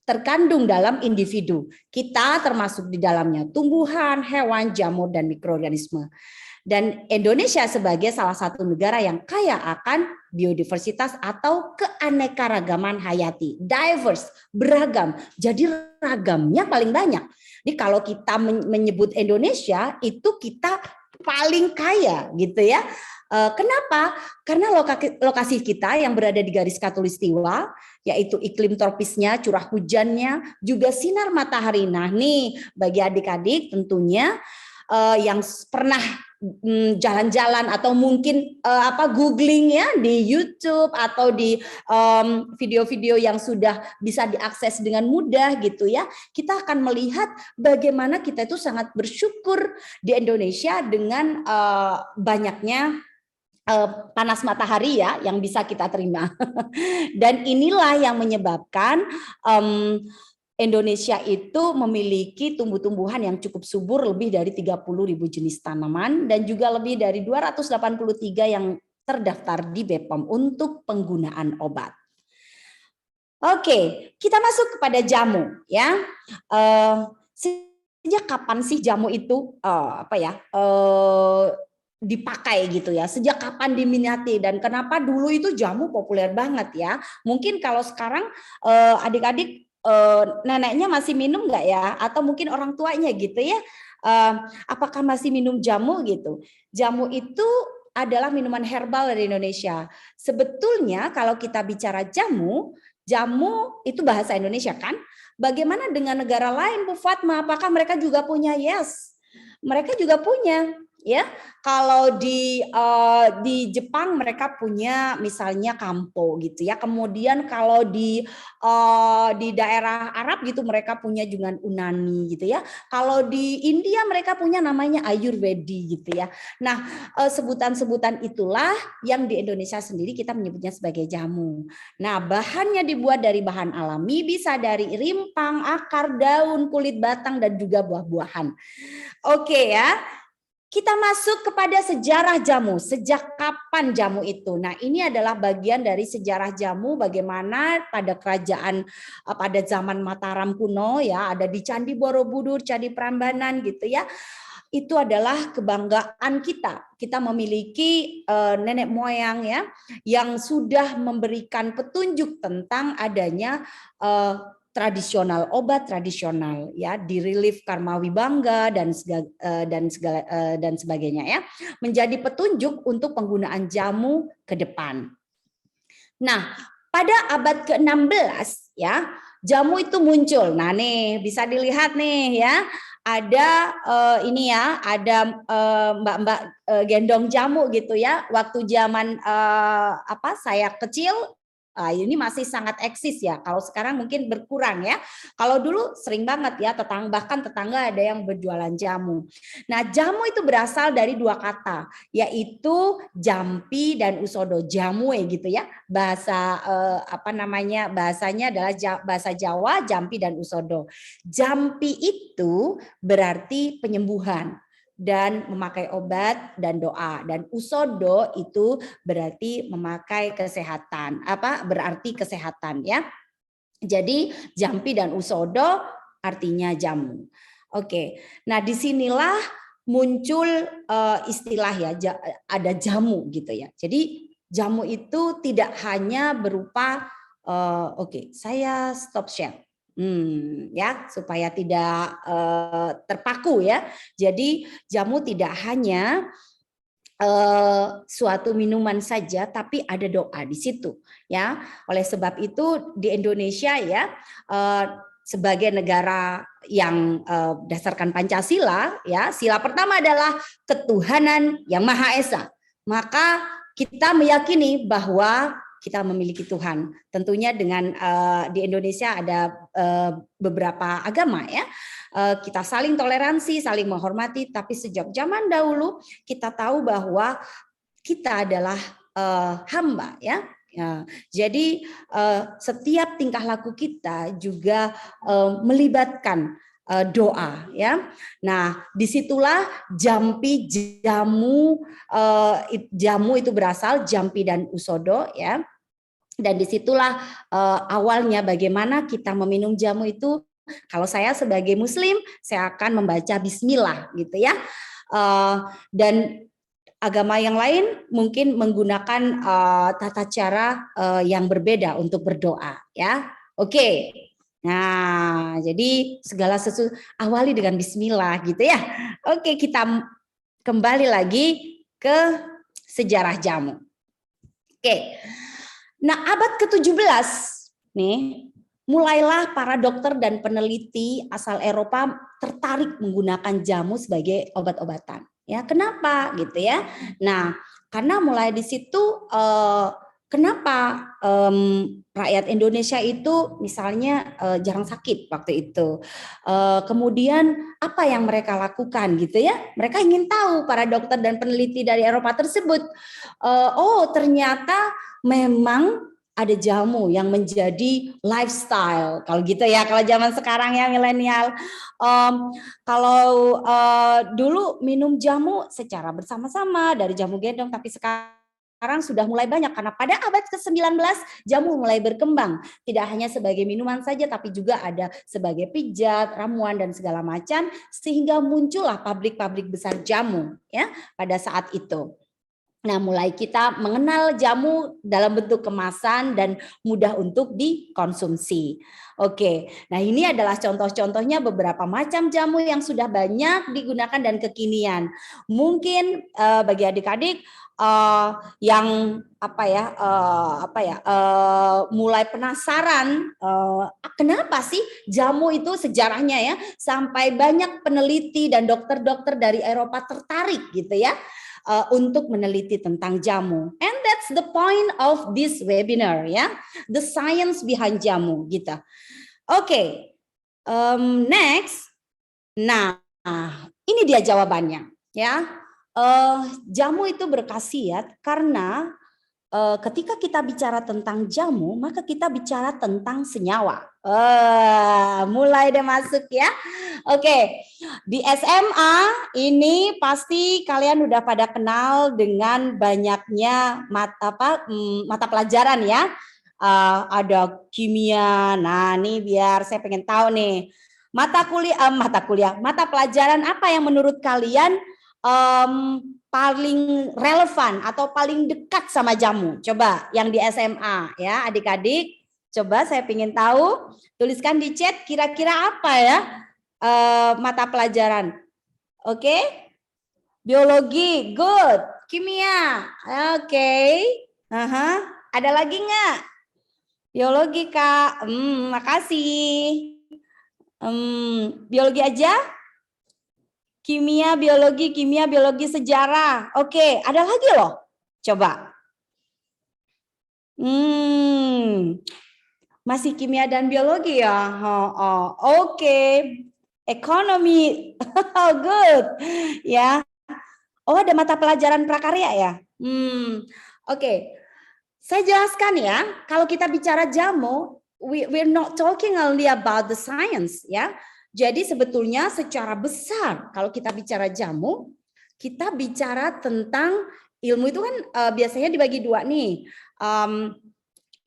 S2: terkandung dalam individu. Kita termasuk di dalamnya tumbuhan, hewan, jamur, dan mikroorganisme. Dan Indonesia sebagai salah satu negara yang kaya akan biodiversitas atau keanekaragaman hayati. Diverse, beragam. Jadi ragamnya paling banyak. Jadi kalau kita menyebut Indonesia, itu kita paling kaya gitu ya. Kenapa? Karena lokasi kita yang berada di garis khatulistiwa, yaitu iklim tropisnya, curah hujannya, juga sinar matahari. Nah nih bagi adik-adik tentunya yang pernah jalan-jalan atau mungkin googling ya di YouTube atau di video-video yang sudah bisa diakses dengan mudah gitu ya, kita akan melihat bagaimana kita itu sangat bersyukur di Indonesia dengan banyaknya panas matahari ya yang bisa kita terima. Dan inilah yang menyebabkan Indonesia itu memiliki tumbuh-tumbuhan yang cukup subur, lebih dari 30.000 jenis tanaman dan juga lebih dari 283 yang terdaftar di BPOM untuk penggunaan obat. Oke, kita masuk kepada jamu ya. Sejak kapan sih jamu itu dipakai gitu ya? Sejak kapan diminati dan kenapa dulu itu jamu populer banget ya? Mungkin kalau sekarang adik-adik neneknya masih minum nggak ya? Atau mungkin orang tuanya gitu ya? Apakah masih minum jamu gitu? Jamu itu adalah minuman herbal dari Indonesia. Sebetulnya kalau kita bicara jamu itu bahasa Indonesia kan? Bagaimana dengan negara lain, Bu Fatma? Apakah mereka juga punya? Yes, mereka juga punya. Ya, kalau di Jepang mereka punya misalnya kampo gitu ya. Kemudian kalau di daerah Arab gitu mereka punya juga unani gitu ya. Kalau di India mereka punya namanya ayurvedi gitu ya. Nah, sebutan-sebutan itulah yang di Indonesia sendiri kita menyebutnya sebagai jamu. Nah, bahannya dibuat dari bahan alami, bisa dari rimpang, akar, daun, kulit batang dan juga buah-buahan. Oke ya. Kita masuk kepada sejarah jamu. Sejak kapan jamu itu? Nah, ini adalah bagian dari sejarah jamu bagaimana pada kerajaan pada zaman Mataram kuno ya, ada di Candi Borobudur, Candi Prambanan gitu ya. Itu adalah kebanggaan kita. Kita memiliki nenek moyang ya yang sudah memberikan petunjuk tentang adanya tradisional, obat tradisional ya, di relief Karmawi Bangga dan sebagainya ya, menjadi petunjuk untuk penggunaan jamu ke depan. Nah, pada abad ke-16 ya, jamu itu muncul. Nah, nih bisa dilihat nih ya. Ada ini ya, ada mbak-mbak gendong jamu gitu ya. Waktu zaman saya kecil, ini masih sangat eksis ya. Kalau sekarang mungkin berkurang ya. Kalau dulu sering banget ya, bahkan tetangga ada yang berjualan jamu. Nah, jamu itu berasal dari dua kata, yaitu jampi dan usodo. Jamue gitu ya. Bahasa bahasanya adalah bahasa Jawa, jampi dan usodo. Jampi itu berarti penyembuhan dan memakai obat dan doa, dan usodo itu berarti memakai kesehatan, berarti kesehatan ya. Jadi jampi dan usodo artinya jamu. Oke, nah disinilah muncul istilah ya, ada jamu gitu ya. Jadi jamu itu tidak hanya berupa saya stop share. Ya, supaya tidak terpaku ya. Jadi jamu tidak hanya suatu minuman saja, tapi ada doa di situ ya. Oleh sebab itu di Indonesia ya, sebagai negara yang berdasarkan Pancasila ya, sila pertama adalah ketuhanan yang Maha Esa. Maka kita meyakini bahwa kita memiliki Tuhan. Tentunya dengan di Indonesia ada beberapa agama ya. Kita saling toleransi, saling menghormati, tapi sejak zaman dahulu kita tahu bahwa kita adalah hamba ya. Jadi setiap tingkah laku kita juga melibatkan doa ya. Nah, disitulah jampi jamu itu berasal, jampi dan usodo ya. Dan disitulah awalnya bagaimana kita meminum jamu itu. Kalau saya sebagai Muslim, saya akan membaca Bismillah gitu ya. Dan agama yang lain mungkin menggunakan tata cara yang berbeda untuk berdoa ya. Oke. Nah, jadi segala sesuatu awali dengan Bismillah gitu ya. Oke, kita kembali lagi ke sejarah jamu. Oke. Nah, abad ke-17 nih, mulailah para dokter dan peneliti asal Eropa tertarik menggunakan jamu sebagai obat-obatan Ya, kenapa gitu ya? Nah, karena mulai di situ kenapa rakyat Indonesia itu misalnya jarang sakit waktu itu. Kemudian apa yang mereka lakukan gitu ya? Mereka ingin tahu, para dokter dan peneliti dari Eropa tersebut. Oh, ternyata memang ada jamu yang menjadi lifestyle. Kalau gitu ya, kalau zaman sekarang ya milenial. Kalau dulu minum jamu secara bersama-sama dari jamu gendong, tapi sekarang sudah mulai banyak karena pada abad ke-19 jamu mulai berkembang. Tidak hanya sebagai minuman saja, tapi juga ada sebagai pijat, ramuan dan segala macam, sehingga muncullah pabrik-pabrik besar jamu ya pada saat itu. Nah, mulai kita mengenal jamu dalam bentuk kemasan dan mudah untuk dikonsumsi. Oke, nah ini adalah contoh-contohnya beberapa macam jamu yang sudah banyak digunakan dan kekinian. Mungkin bagi adik-adik yang mulai penasaran kenapa sih jamu itu sejarahnya ya sampai banyak peneliti dan dokter-dokter dari Eropa tertarik gitu ya. Untuk meneliti tentang jamu. And that's the point of this webinar ya, the science behind jamu gitu. Oke, next. Nah, ini dia jawabannya ya. Jamu itu berkhasiat karena ketika kita bicara tentang jamu, maka kita bicara tentang senyawa. Mulai deh masuk ya. Oke, di SMA ini pasti kalian udah pada kenal dengan banyaknya mata pelajaran ya. Ada kimia. Nah, nih biar saya pengen tahu nih. Mata pelajaran apa yang menurut kalian paling relevan atau paling dekat sama jamu? Coba yang di SMA ya, adik-adik. Coba saya ingin tahu, tuliskan di chat kira-kira apa ya mata pelajaran. Oke? Biologi, good. Kimia, oke. Ada lagi nggak? Biologi, Kak. Makasih. Biologi aja? Kimia, biologi, sejarah. Oke, ada lagi loh. Coba. Masih kimia dan biologi ya? Oke. Ekonomi. Good. Ya. Oh, ada mata pelajaran prakarya ya? Oke. Saya jelaskan ya, kalau kita bicara jamu, we're not talking only about the science ya. Jadi sebetulnya secara besar kalau kita bicara jamu, kita bicara tentang ilmu itu kan biasanya dibagi dua nih.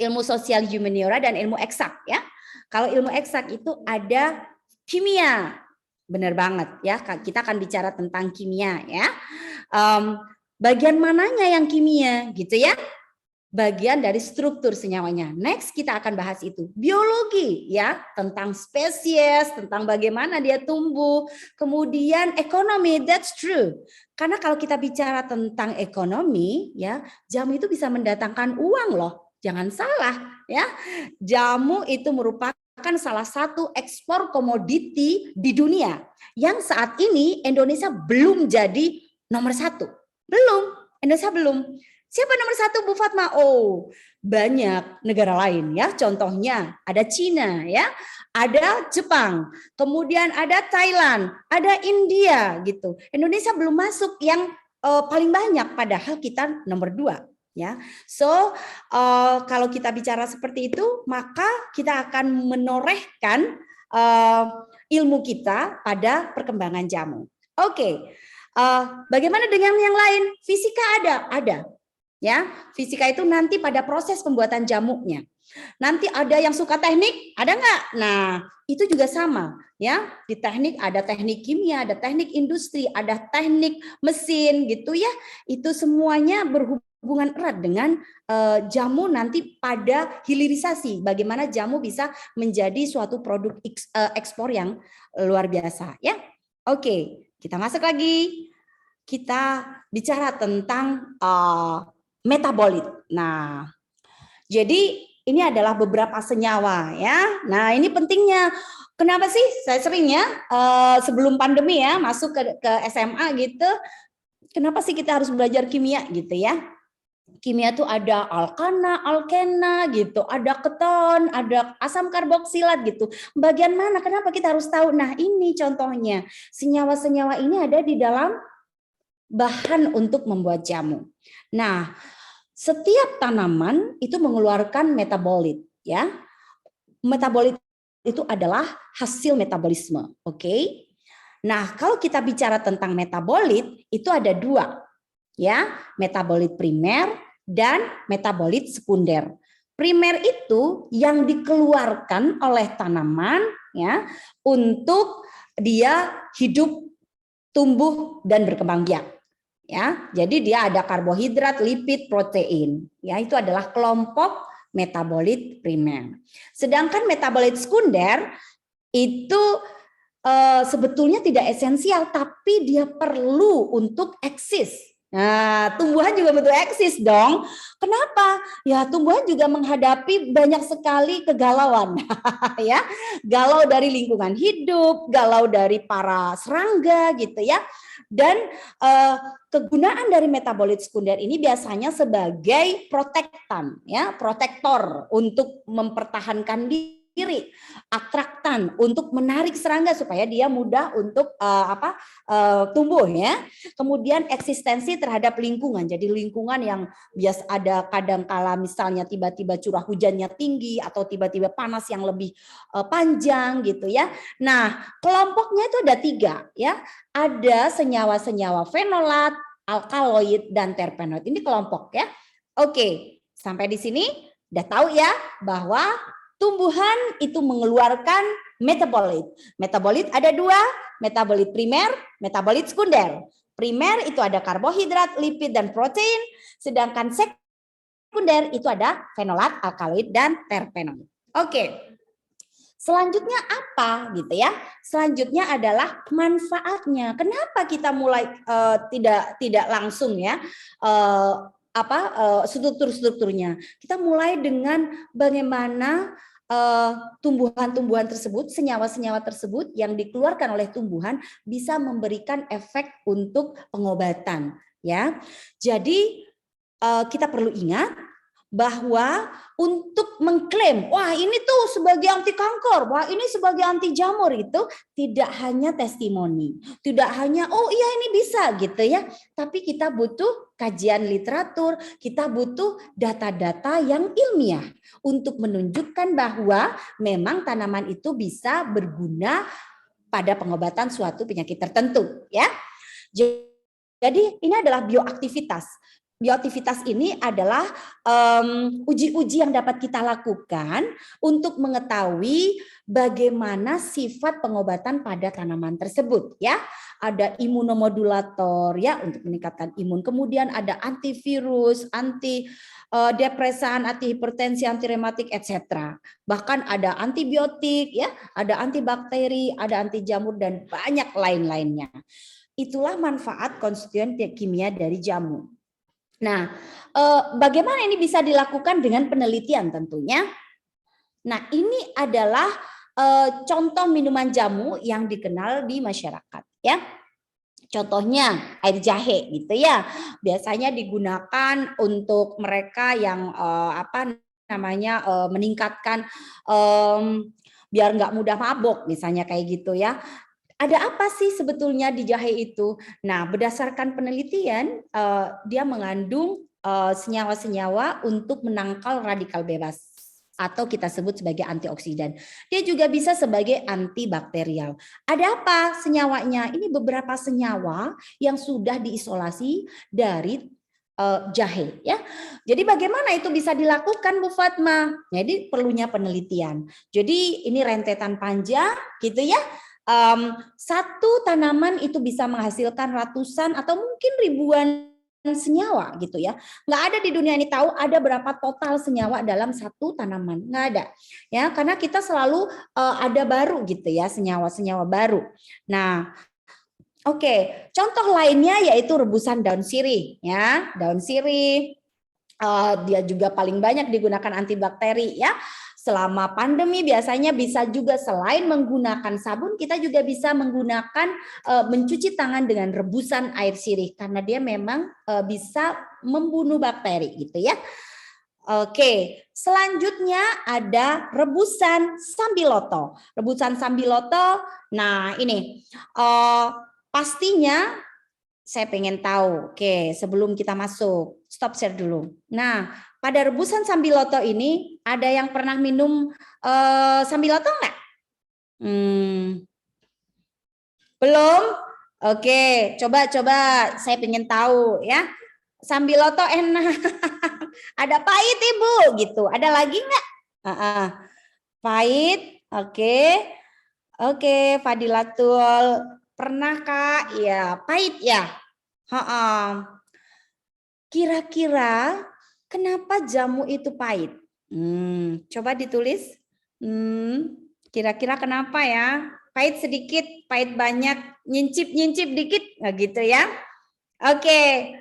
S2: Ilmu sosial humaniora dan ilmu eksak ya. Kalau ilmu eksak itu ada kimia. Benar banget ya, kita akan bicara tentang kimia ya. Bagian mananya yang kimia gitu ya? Bagian dari struktur senyawanya. Next kita akan bahas itu. Biologi ya, tentang spesies, tentang bagaimana dia tumbuh. Kemudian ekonomi, that's true. Karena kalau kita bicara tentang ekonomi ya, jamu itu bisa mendatangkan uang loh. Jangan salah ya. Jamu itu merupakan salah satu ekspor komoditi di dunia yang saat ini Indonesia belum jadi nomor satu. Belum, Indonesia belum. Siapa nomor satu Bu Fatma? Oh, banyak negara lain ya. Contohnya ada Cina ya, ada Jepang, kemudian ada Thailand, ada India gitu. Indonesia belum masuk yang paling banyak, padahal kita nomor 2 ya. So kalau kita bicara seperti itu, maka kita akan menorehkan ilmu kita pada perkembangan jamu. Oke. Bagaimana dengan yang lain? Fisika ada. Ya, fisika itu nanti pada proses pembuatan jamunya. Nanti ada yang suka teknik, ada nggak? Nah, itu juga sama. Ya, di teknik ada teknik kimia, ada teknik industri, ada teknik mesin, gitu ya. Itu semuanya berhubungan erat dengan jamu nanti pada hilirisasi. Bagaimana jamu bisa menjadi suatu produk ekspor yang luar biasa. Ya, oke. Kita masuk lagi. Kita bicara tentang metabolit. Nah, jadi ini adalah beberapa senyawa ya. Nah, ini pentingnya. Kenapa sih saya sering ya sebelum pandemi ya masuk ke SMA gitu, Kenapa sih kita harus belajar kimia gitu ya? Kimia itu ada alkana, alkena gitu, ada keton, ada asam karboksilat gitu. Bagian mana? Kenapa kita harus tahu? Nah, ini contohnya. Senyawa-senyawa ini ada di dalam bahan untuk membuat jamu. Nah, setiap tanaman itu mengeluarkan metabolit ya. Metabolit itu adalah hasil metabolisme, oke? Nah, kalau kita bicara tentang metabolit, itu ada dua, ya, metabolit primer dan metabolit sekunder. Primer itu yang dikeluarkan oleh tanaman, ya, untuk dia hidup, tumbuh dan berkembang biak, ya. Jadi dia ada karbohidrat, lipid, protein, ya, itu adalah kelompok metabolit primer. Sedangkan metabolit sekunder itu sebetulnya tidak esensial, tapi dia perlu untuk eksis. Nah, tumbuhan juga butuh eksis dong. Kenapa? Ya, tumbuhan juga menghadapi banyak sekali kegalauan. Ya, galau dari lingkungan hidup, galau dari para serangga gitu ya. Dan kegunaan dari metabolit sekunder ini biasanya sebagai protektan, ya, protektor untuk mempertahankan diri, atraktan untuk menarik serangga supaya dia mudah untuk tumbuh ya. Kemudian eksistensi terhadap lingkungan. Jadi lingkungan yang biasa ada kadang kala misalnya tiba-tiba curah hujannya tinggi atau tiba-tiba panas yang lebih panjang gitu ya. Nah, kelompoknya itu ada 3 ya. Ada senyawa-senyawa fenolat, alkaloid dan terpenoid. Ini kelompok ya. Oke, sampai di sini udah tahu ya bahwa tumbuhan itu mengeluarkan metabolit. Metabolit ada 2, metabolit primer, metabolit sekunder. Primer itu ada karbohidrat, lipid, dan protein. Sedangkan sekunder itu ada fenolat, alkaloid, dan terpenoid. Oke. Selanjutnya apa gitu ya? Selanjutnya adalah manfaatnya. Kenapa kita mulai tidak langsung ya struktur-strukturnya? Kita mulai dengan bagaimana tumbuhan-tumbuhan tersebut, senyawa-senyawa tersebut yang dikeluarkan oleh tumbuhan bisa memberikan efek untuk pengobatan, ya. Jadi kita perlu ingat bahwa untuk mengklaim, wah ini tuh sebagai anti kanker, wah ini sebagai anti jamur, itu tidak hanya testimoni, tidak hanya oh iya ini bisa gitu ya, tapi kita butuh kajian literatur, kita butuh data-data yang ilmiah untuk menunjukkan bahwa memang tanaman itu bisa berguna pada pengobatan suatu penyakit tertentu ya. Jadi ini adalah bioaktivitas. Bioaktivitas ini adalah uji-uji yang dapat kita lakukan untuk mengetahui bagaimana sifat pengobatan pada tanaman tersebut ya. Ada imunomodulator ya untuk meningkatkan imun, kemudian ada antivirus, anti depresan, anti hipertensi, anti rematik, etc. Bahkan ada antibiotik ya, ada antibakteri, ada anti jamur dan banyak lain-lainnya. Itulah manfaat konstituen kimia dari jamu. Nah, bagaimana ini bisa dilakukan dengan penelitian tentunya? Nah, ini adalah contoh minuman jamu yang dikenal di masyarakat, ya. Contohnya air jahe, gitu ya. Biasanya digunakan untuk mereka yang meningkatkan biar nggak mudah mabok, misalnya kayak gitu ya. Ada apa sih sebetulnya di jahe itu? Nah, berdasarkan penelitian, dia mengandung senyawa-senyawa untuk menangkal radikal bebas atau kita sebut sebagai antioksidan. Dia juga bisa sebagai antibakterial. Ada apa senyawanya? Ini beberapa senyawa yang sudah diisolasi dari jahe ya. Jadi bagaimana itu bisa dilakukan Bu Fatma? Jadi perlunya penelitian. Jadi ini rentetan panjang gitu ya. Satu tanaman itu bisa menghasilkan ratusan atau mungkin ribuan senyawa gitu ya. Nggak ada di dunia ini tahu ada berapa total senyawa dalam satu tanaman, nggak ada ya, karena kita selalu ada baru gitu ya, senyawa-senyawa baru. Nah, oke, contoh lainnya yaitu rebusan daun sirih ya, daun sirih. Dia juga paling banyak digunakan antibakteri ya. Selama pandemi biasanya bisa juga selain menggunakan sabun, kita juga bisa menggunakan mencuci tangan dengan rebusan air sirih karena dia memang bisa membunuh bakteri gitu ya. Oke, selanjutnya ada rebusan sambiloto. Rebusan sambiloto, nah ini pastinya saya pengen tahu. Oke, sebelum kita masuk, stop share dulu. Nah, pada rebusan sambiloto ini ada yang pernah minum sambiloto enggak? Belum? Oke, coba saya pengen tahu ya. Sambiloto enak. Ada pahit Ibu gitu. Ada lagi enggak? Pahit. Oke, Fadilatul. Pernah Kak? Ya, pahit ya. Kira-kira kenapa jamu itu pahit? Coba ditulis. Kira-kira kenapa ya? Pahit sedikit, pahit banyak, nyincip dikit, nggak gitu ya? Oke.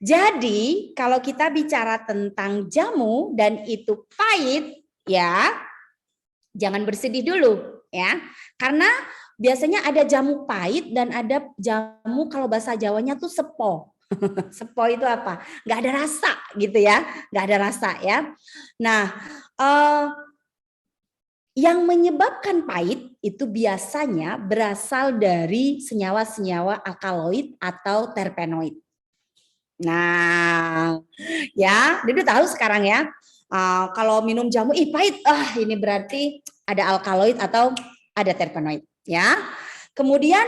S2: Jadi kalau kita bicara tentang jamu dan itu pahit, ya jangan bersedih dulu ya, karena biasanya ada jamu pahit dan ada jamu kalau bahasa Jawanya tuh sepo. Sepo itu apa? Nggak ada rasa gitu ya, nggak ada rasa ya. Nah, yang menyebabkan pahit itu biasanya berasal dari senyawa-senyawa alkaloid atau terpenoid. Nah, ya, Dedu tahu sekarang ya. Kalau minum jamu, pahit, ini berarti ada alkaloid atau ada terpenoid, ya. Kemudian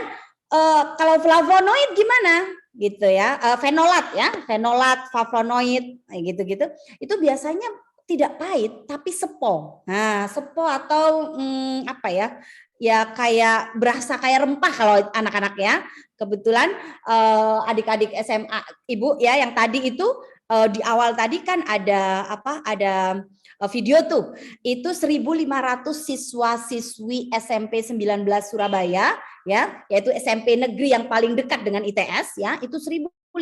S2: kalau flavonoid gimana, gitu ya? Fenolat, ya, fenolat, flavonoid, gitu-gitu. Itu biasanya tidak pahit, tapi sepo. Nah, sepo atau apa ya? Ya kayak berasa kayak rempah kalau anak-anak ya. Kebetulan adik-adik SMA Ibu ya yang tadi itu di awal tadi kan ada apa? Ada video tuh. Itu 1.500 siswa-siswi SMP 19 Surabaya ya, yaitu SMP negeri yang paling dekat dengan ITS ya. Itu 1.500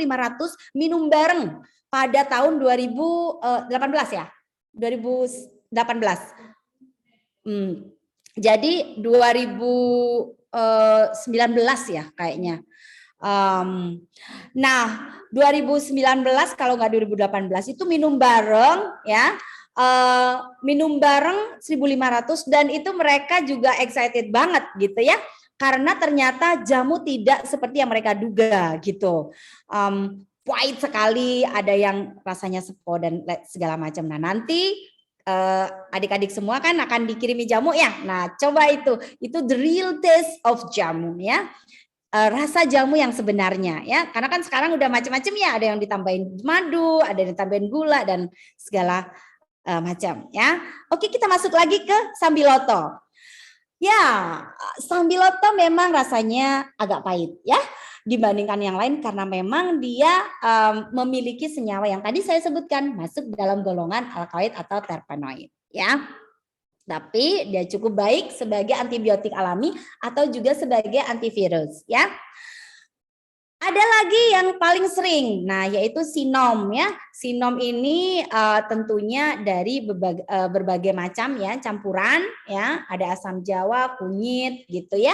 S2: minum bareng pada tahun 2018 ya. 2018. Jadi 2019 ya kayaknya. Nah, 2019 kalau nggak 2018 itu minum bareng ya. Minum bareng 1.500 dan itu mereka juga excited banget gitu ya. Karena ternyata jamu tidak seperti yang mereka duga gitu. Pahit sekali, ada yang rasanya sepo dan segala macam. Nah, nanti adik-adik semua kan akan dikirimi jamu ya. Nah, coba itu the real taste of jamu ya. Rasa jamu yang sebenarnya ya. Karena kan sekarang udah macam-macam ya, ada yang ditambahin madu, ada yang ditambahin gula dan segala macam ya. Oke, kita masuk lagi ke sambiloto. Ya, sambiloto memang rasanya agak pahit ya dibandingkan yang lain karena memang dia memiliki senyawa yang tadi saya sebutkan masuk dalam golongan alkaloid atau terpenoid ya. Tapi dia cukup baik sebagai antibiotik alami atau juga sebagai antivirus ya. Ada lagi yang paling sering, nah yaitu sinom ya. Sinom ini tentunya dari berbagai macam ya campuran ya. Ada asam jawa, kunyit gitu ya.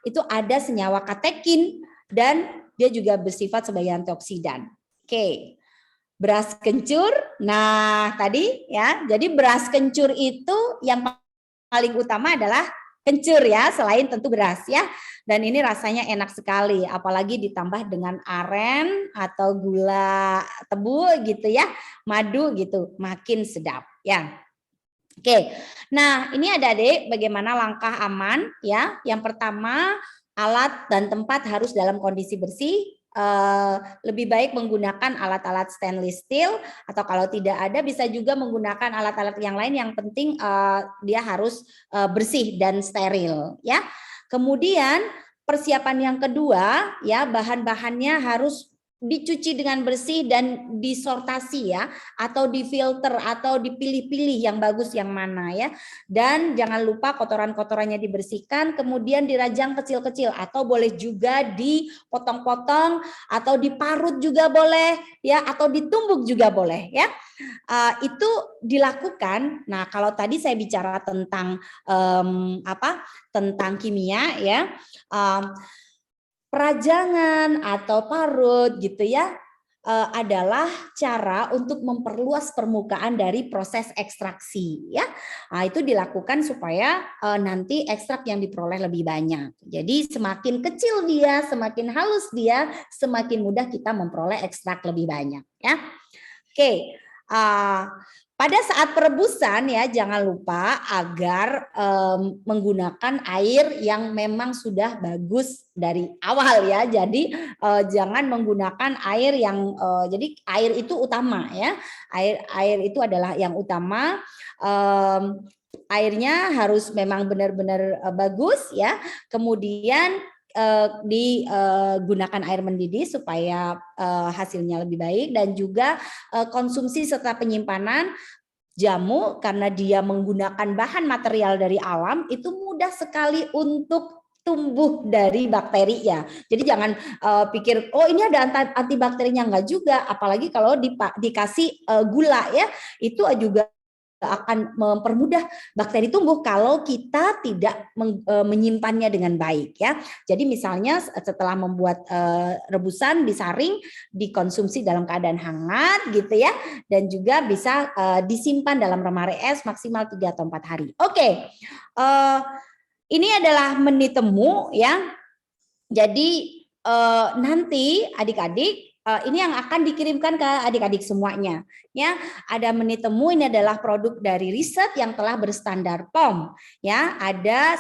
S2: Itu ada senyawa katekin dan dia juga bersifat sebagai antioksidan. Oke. Beras kencur, nah tadi ya. Jadi beras kencur itu yang paling utama adalah kencur ya, selain tentu beras ya. Dan ini rasanya enak sekali, apalagi ditambah dengan aren atau gula tebu gitu ya, madu gitu, makin sedap ya. Oke, nah ini adik-adik bagaimana langkah aman ya. Yang pertama, alat dan tempat harus dalam kondisi bersih. Lebih baik menggunakan alat-alat stainless steel atau kalau tidak ada bisa juga menggunakan alat-alat yang lain, yang penting dia harus bersih dan steril ya. Kemudian persiapan yang kedua ya, bahan-bahannya harus dicuci dengan bersih dan disortasi ya, atau difilter atau dipilih-pilih yang bagus yang mana ya. Dan jangan lupa kotoran-kotorannya dibersihkan, kemudian dirajang kecil-kecil atau boleh juga dipotong-potong atau diparut juga boleh ya, atau ditumbuk juga boleh ya. Itu dilakukan. Nah, kalau tadi saya bicara tentang tentang kimia ya. Perajangan atau parut gitu ya adalah cara untuk memperluas permukaan dari proses ekstraksi ya. Nah, itu dilakukan supaya nanti ekstrak yang diperoleh lebih banyak. Jadi semakin kecil dia, semakin halus dia, semakin mudah kita memperoleh ekstrak lebih banyak ya. Oke. Pada saat perebusan ya jangan lupa agar menggunakan air yang memang sudah bagus dari awal ya. Jadi jangan menggunakan air yang jadi air itu utama ya. Air itu adalah yang utama. Airnya harus memang benar-benar bagus ya. Kemudian digunakan air mendidih supaya hasilnya lebih baik, dan juga konsumsi setelah penyimpanan jamu karena dia menggunakan bahan material dari alam itu mudah sekali untuk tumbuh dari bakteri ya. Jadi jangan pikir oh ini ada antibakterinya, enggak juga, apalagi kalau dikasih gula ya, itu juga akan mempermudah bakteri tumbuh kalau kita tidak menyimpannya dengan baik ya. Jadi misalnya setelah membuat rebusan disaring, dikonsumsi dalam keadaan hangat gitu ya, dan juga bisa disimpan dalam lemari es maksimal 3 atau 4 hari. Oke. Ini adalah menu temu ya. Jadi nanti adik-adik ini yang akan dikirimkan ke adik-adik semuanya ya. Ada menu temu, ini adalah produk dari riset yang telah berstandar POM ya. Ada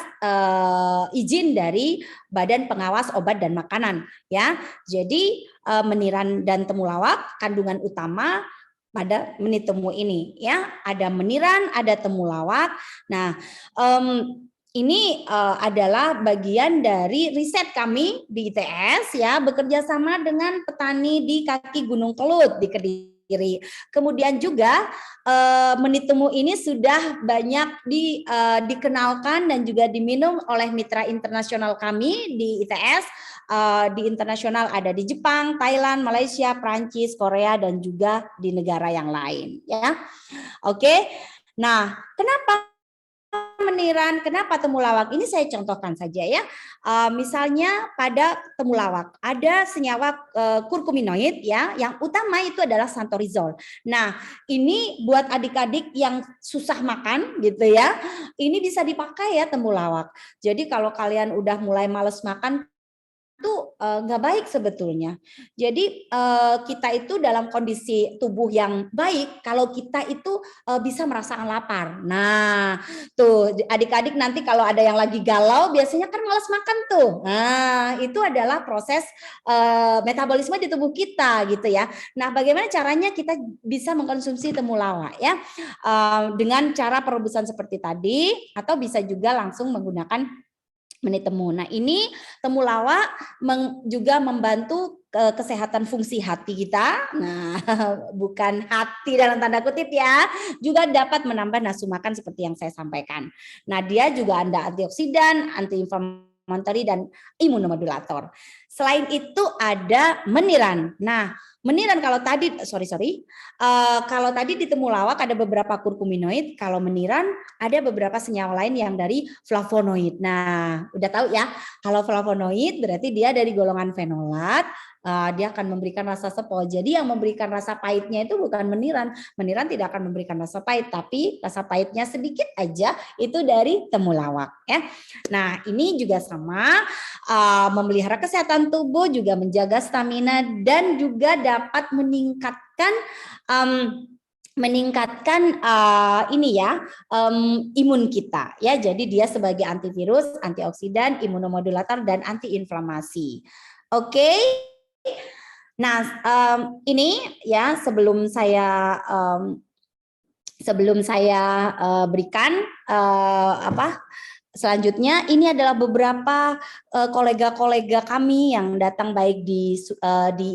S2: izin dari Badan Pengawas Obat dan Makanan ya. Jadi meniran dan temulawak kandungan utama pada menu temu ini ya. Ada meniran, ada temulawak. Nah, ini adalah bagian dari riset kami di ITS ya, bekerja sama dengan petani di kaki Gunung Kelut di Kediri. Kemudian juga menu temu ini sudah banyak dikenalkan dan juga diminum oleh mitra internasional kami di ITS. Di internasional ada di Jepang, Thailand, Malaysia, Prancis, Korea, dan juga di negara yang lain ya. Oke. Nah, kenapa meniran, kenapa temulawak? Ini saya contohkan saja ya. Misalnya pada temulawak ada senyawa kurkuminoid ya, yang utama itu adalah santorizol. Nah, ini buat adik-adik yang susah makan gitu ya, ini bisa dipakai ya temulawak. Jadi kalau kalian udah mulai males makan itu nggak baik sebetulnya. Jadi kita itu dalam kondisi tubuh yang baik kalau kita itu bisa merasakan lapar. Nah, tuh adik-adik nanti kalau ada yang lagi galau biasanya kan malas makan tuh. Nah, itu adalah proses metabolisme di tubuh kita gitu ya. Nah, bagaimana caranya kita bisa mengkonsumsi temulawak ya? Dengan cara perebusan seperti tadi, atau bisa juga langsung menggunakan menu temu. Nah, ini temulawak juga membantu kesehatan fungsi hati kita. Nah, bukan hati dalam tanda kutip ya, juga dapat menambah nafsu makan seperti yang saya sampaikan. Nah, dia juga ada antioksidan, anti-inflamasi dan imunomodulator. Selain itu ada meniran. Nah, meniran kalau tadi kalau tadi di temulawak ada beberapa kurkuminoid, kalau meniran ada beberapa senyawa lain yang dari flavonoid. Nah, udah tahu ya, kalau flavonoid berarti dia dari golongan fenolat, dia akan memberikan rasa sepol. Jadi yang memberikan rasa pahitnya itu bukan meniran. Meniran tidak akan memberikan rasa pahit, tapi rasa pahitnya sedikit aja itu dari temulawak ya. Nah, ini juga sama, memelihara kesehatan tubuh, juga menjaga stamina, dan juga dapat meningkatkan imun kita ya. Jadi dia sebagai antivirus, antioksidan, imunomodulator, dan antiinflamasi. Oke. Nah, ini ya sebelum saya berikan selanjutnya ini adalah beberapa kolega-kolega kami yang datang baik di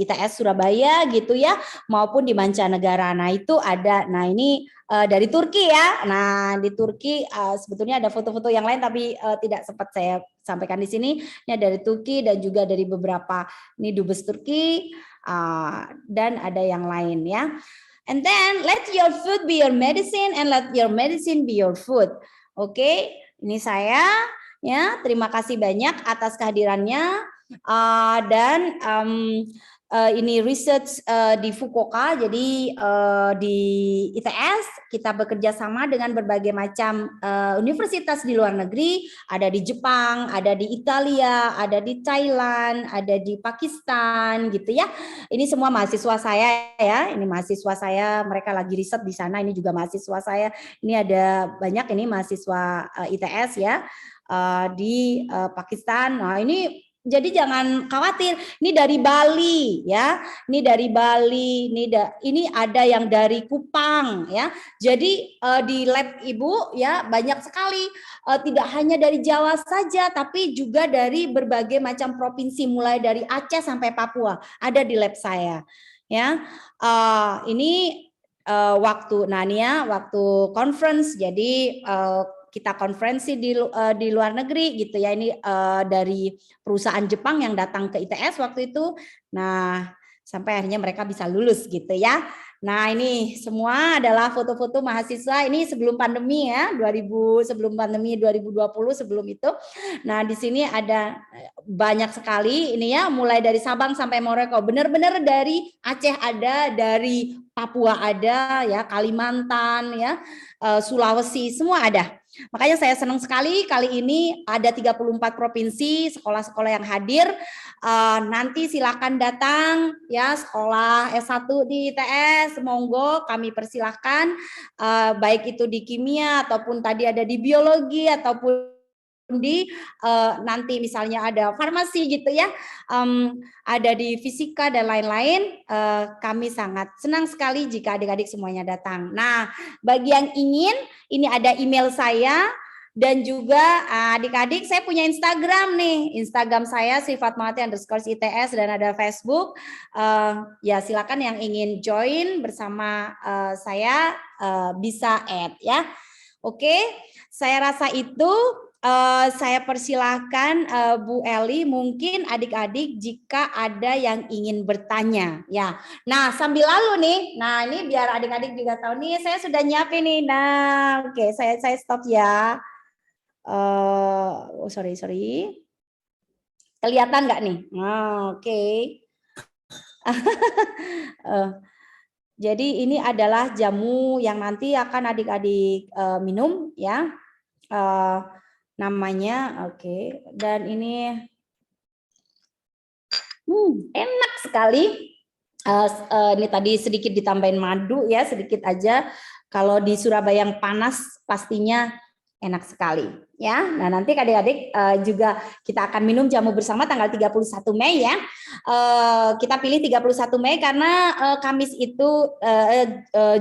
S2: ITS Surabaya gitu ya, maupun di mancanegara. Nah itu ada, nah ini dari Turki ya. Nah di Turki sebetulnya ada foto-foto yang lain tapi tidak sempat saya sampaikan di sini. Ini dari Turki dan juga dari beberapa, ini dubes Turki dan ada yang lain ya. And then let your food be your medicine and let your medicine be your food. Oke, ini saya ya. Terima kasih banyak atas kehadirannya dan ini research di Fukuoka. Jadi di ITS kita bekerja sama dengan berbagai macam universitas di luar negeri. Ada di Jepang, ada di Italia, ada di Thailand, ada di Pakistan gitu ya. Ini semua mahasiswa saya ya. Ini mahasiswa saya, mereka lagi riset di sana. Ini juga mahasiswa saya. Ini ada banyak ini mahasiswa ITS ya di Pakistan. Nah ini jadi jangan khawatir. Ini dari Bali ya. Ini dari Bali. Ini ada yang dari Kupang ya. Jadi di lab Ibu ya banyak sekali. Tidak hanya dari Jawa saja, tapi juga dari berbagai macam provinsi, mulai dari Aceh sampai Papua ada di lab saya. Ya, ini waktu Nania, waktu conference. Jadi kita konferensi di luar negeri gitu ya. Ini dari perusahaan Jepang yang datang ke ITS waktu itu. Nah, sampai akhirnya mereka bisa lulus gitu ya. Nah, ini semua adalah foto-foto mahasiswa ini sebelum pandemi ya, sebelum pandemi 2020 sebelum itu. Nah, di sini ada banyak sekali ini ya, mulai dari Sabang sampai Merauke. Benar-benar dari Aceh ada, dari Papua ada ya, Kalimantan ya, Sulawesi semua ada. Makanya saya senang sekali kali ini ada 34 provinsi, sekolah-sekolah yang hadir. Nanti silakan datang ya, sekolah S1 di ITS, monggo kami persilahkan, baik itu di kimia ataupun tadi ada di biologi ataupun di nanti misalnya ada farmasi gitu ya, ada di fisika dan lain-lain. Kami sangat senang sekali jika adik-adik semuanya datang. Nah, bagi yang ingin, ini ada email saya dan juga adik-adik saya punya Instagram nih. Instagram saya _ITS dan ada Facebook. Ya silakan yang ingin join bersama saya bisa add ya. Oke, saya rasa itu. Saya persilahkan Bu Eli, mungkin adik-adik jika ada yang ingin bertanya ya. Nah sambil lalu nih, nah ini biar adik-adik juga tahu nih, saya sudah nyiapin nih. Nah oke, saya stop ya. Sorry, kelihatan nggak nih? Oke. Jadi ini adalah jamu yang nanti akan adik-adik minum ya. Namanya oke. Dan ini enak sekali. Ini tadi sedikit ditambahin madu ya, sedikit aja. Kalau di Surabaya yang panas pastinya enak sekali ya. Nah nanti adik-adik juga kita akan minum jamu bersama tanggal 31 Mei ya. Kita pilih 31 Mei karena Kamis itu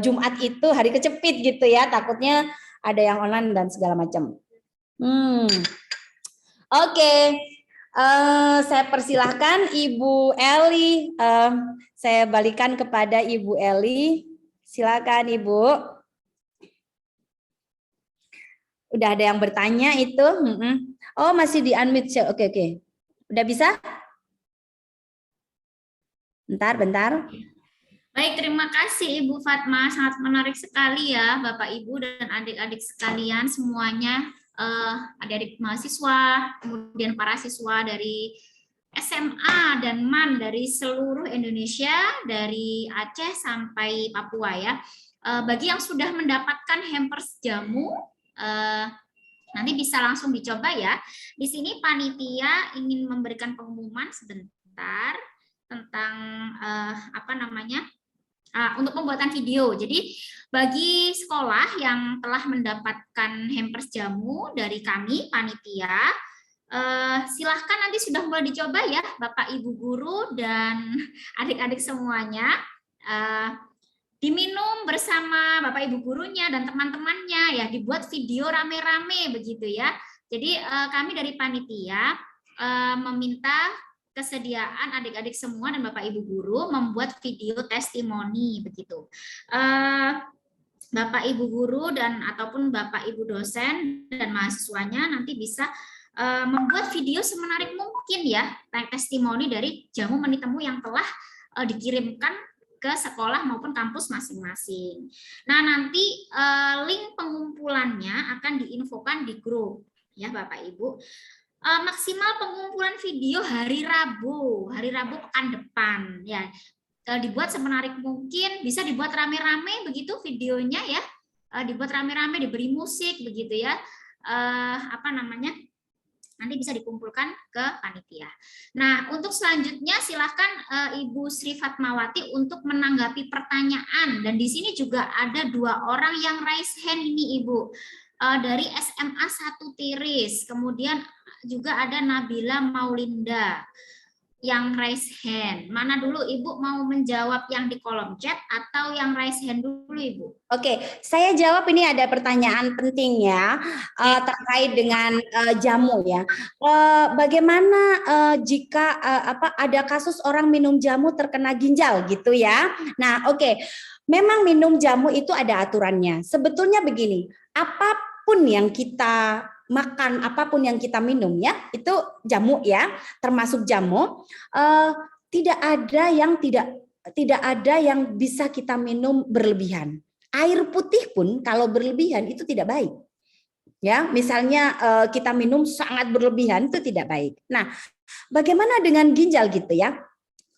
S2: Jumat itu hari kecepit gitu ya. Takutnya ada yang online dan segala macam. Oke. Saya persilahkan Ibu Eli. Saya balikan kepada Ibu Eli. Silakan Ibu. Udah ada yang bertanya itu. Oh masih di unmute. Oke. Udah bisa? Bentar.
S1: Baik, terima kasih Ibu Fatma. Sangat menarik sekali ya Bapak Ibu dan adik-adik sekalian semuanya. Adik-adik mahasiswa, kemudian para siswa dari SMA dan MAN dari seluruh Indonesia, dari Aceh sampai Papua ya. Bagi yang sudah mendapatkan hampers jamu, nanti bisa langsung dicoba ya. Di sini panitia ingin memberikan pengumuman sebentar tentang untuk pembuatan video. Jadi bagi sekolah yang telah mendapatkan hampers jamu dari kami panitia, silahkan nanti sudah mulai dicoba ya Bapak Ibu guru dan adik-adik semuanya, diminum bersama Bapak Ibu gurunya dan teman-temannya ya, dibuat video rame-rame begitu ya. Jadi kami dari panitia meminta kesediaan adik-adik semua dan Bapak Ibu guru membuat video testimoni begitu. Bapak Ibu guru dan ataupun Bapak Ibu dosen dan mahasiswanya nanti bisa membuat video semenarik mungkin ya, testimoni dari jamu meni temu yang telah dikirimkan ke sekolah maupun kampus masing-masing. Nah, nanti link pengumpulannya akan diinfokan di grup ya Bapak Ibu. Maksimal pengumpulan video hari Rabu pekan depan ya. Dibuat semenarik mungkin, bisa dibuat rame-rame begitu videonya ya, dibuat rame-rame, diberi musik begitu ya, nanti bisa dikumpulkan ke panitia. Nah, untuk selanjutnya silakan Ibu Sri Fatmawati untuk menanggapi pertanyaan, dan di sini juga ada 2 orang yang raise hand ini Ibu, dari SMA 1 Tiris, kemudian juga ada Nabila Maulinda yang raise hand. Mana dulu Ibu, mau menjawab yang di kolom chat atau yang raise hand dulu Ibu?
S2: Oke, saya jawab. Ini ada pertanyaan penting ya, terkait dengan jamu ya. Bagaimana jika ada kasus orang minum jamu terkena ginjal gitu ya. Nah, oke. Memang minum jamu itu ada aturannya. Sebetulnya begini, apapun yang kita makan, apapun yang kita minum ya, itu jamu ya, termasuk jamu. Tidak ada yang bisa kita minum berlebihan. Air putih pun kalau berlebihan itu tidak baik. Ya, misalnya kita minum sangat berlebihan itu tidak baik. Nah, bagaimana dengan ginjal gitu ya?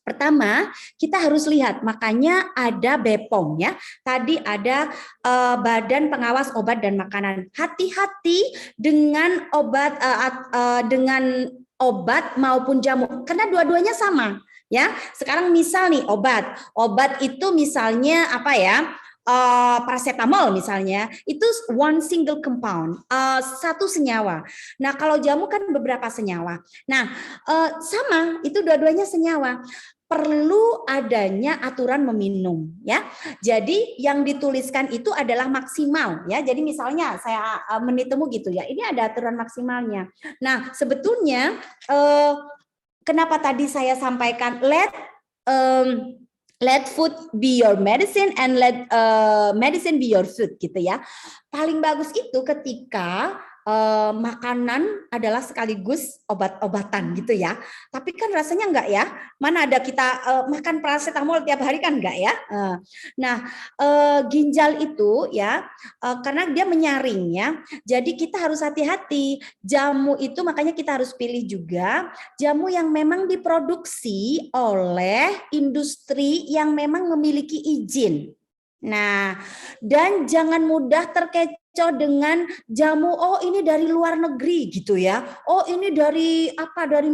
S2: Pertama, kita harus lihat, makanya ada BPOM ya. Tadi ada Badan Pengawas Obat dan Makanan. Hati-hati dengan obat maupun jamu, karena dua-duanya sama ya. Sekarang misal nih obat itu misalnya apa ya? Paracetamol misalnya, itu one single compound, satu senyawa. Nah, kalau jamu kan beberapa senyawa. Nah, sama, itu dua-duanya senyawa. Perlu adanya aturan meminum ya. Jadi yang dituliskan itu adalah maksimal ya. Jadi misalnya saya meni temu gitu ya. Ini ada aturan maksimalnya. Nah, sebetulnya kenapa tadi saya sampaikan let food be your medicine and let medicine be your food gitu ya. Paling bagus itu ketika makanan adalah sekaligus obat-obatan gitu ya. Tapi kan rasanya enggak ya. Mana ada kita makan paracetamol tiap hari kan enggak ya. Nah, ginjal itu ya karena dia menyaring ya. Jadi kita harus hati-hati. Jamu itu makanya kita harus pilih juga jamu yang memang diproduksi oleh industri yang memang memiliki izin. Nah, dan jangan mudah terkecoh dengan jamu, oh ini dari luar negeri gitu ya, oh ini dari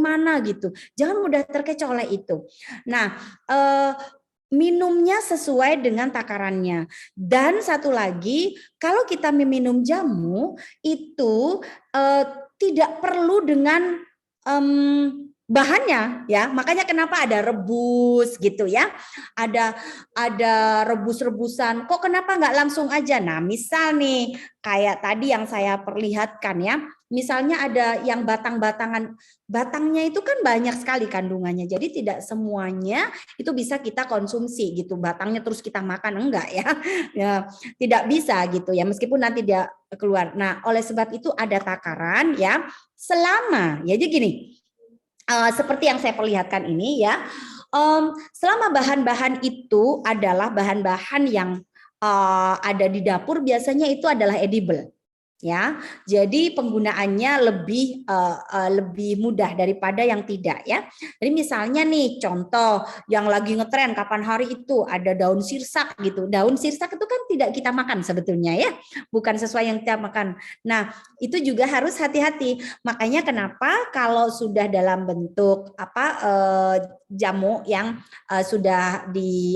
S2: mana gitu. Jangan mudah terkecoh oleh itu. Nah, minumnya sesuai dengan takarannya. Dan satu lagi, kalau kita meminum jamu itu tidak perlu dengan bahannya ya, makanya kenapa ada rebus gitu ya, ada rebus-rebusan. Kok kenapa nggak langsung aja? Nah, misal nih kayak tadi yang saya perlihatkan ya, misalnya ada yang batang-batangan, batangnya itu kan banyak sekali kandungannya, jadi tidak semuanya itu bisa kita konsumsi gitu, batangnya terus kita makan enggak ya, ya tidak bisa gitu ya, meskipun nanti dia keluar. Nah, oleh sebab itu ada takaran ya, selama ya jadi gini. Seperti yang saya perlihatkan ini ya, selama bahan-bahan itu adalah bahan-bahan yang ada di dapur, biasanya itu adalah edible ya, jadi penggunaannya lebih mudah daripada yang tidak ya. Jadi misalnya nih contoh yang lagi ngetren kapan hari itu ada daun sirsak gitu. Daun sirsak itu kan tidak kita makan sebetulnya ya, bukan sesuai yang kita makan. Nah, itu juga harus hati-hati. Makanya kenapa kalau sudah dalam bentuk jamu yang sudah di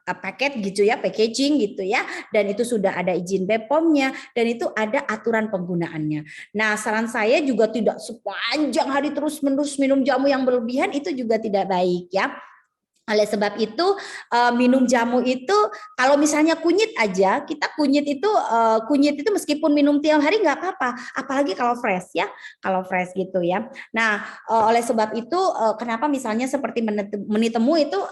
S2: paket gitu ya, packaging gitu ya, dan itu sudah ada izin BPOM-nya dan itu ada aturan penggunaannya. Nah, saran saya juga tidak sepanjang hari terus-menerus minum jamu yang berlebihan, itu juga tidak baik ya. Oleh sebab itu minum jamu itu kalau misalnya kunyit aja, kita kunyit itu meskipun minum tiap hari nggak apa-apa, apalagi kalau fresh ya, kalau fresh gitu ya. Nah, oleh sebab itu kenapa misalnya seperti meni temu itu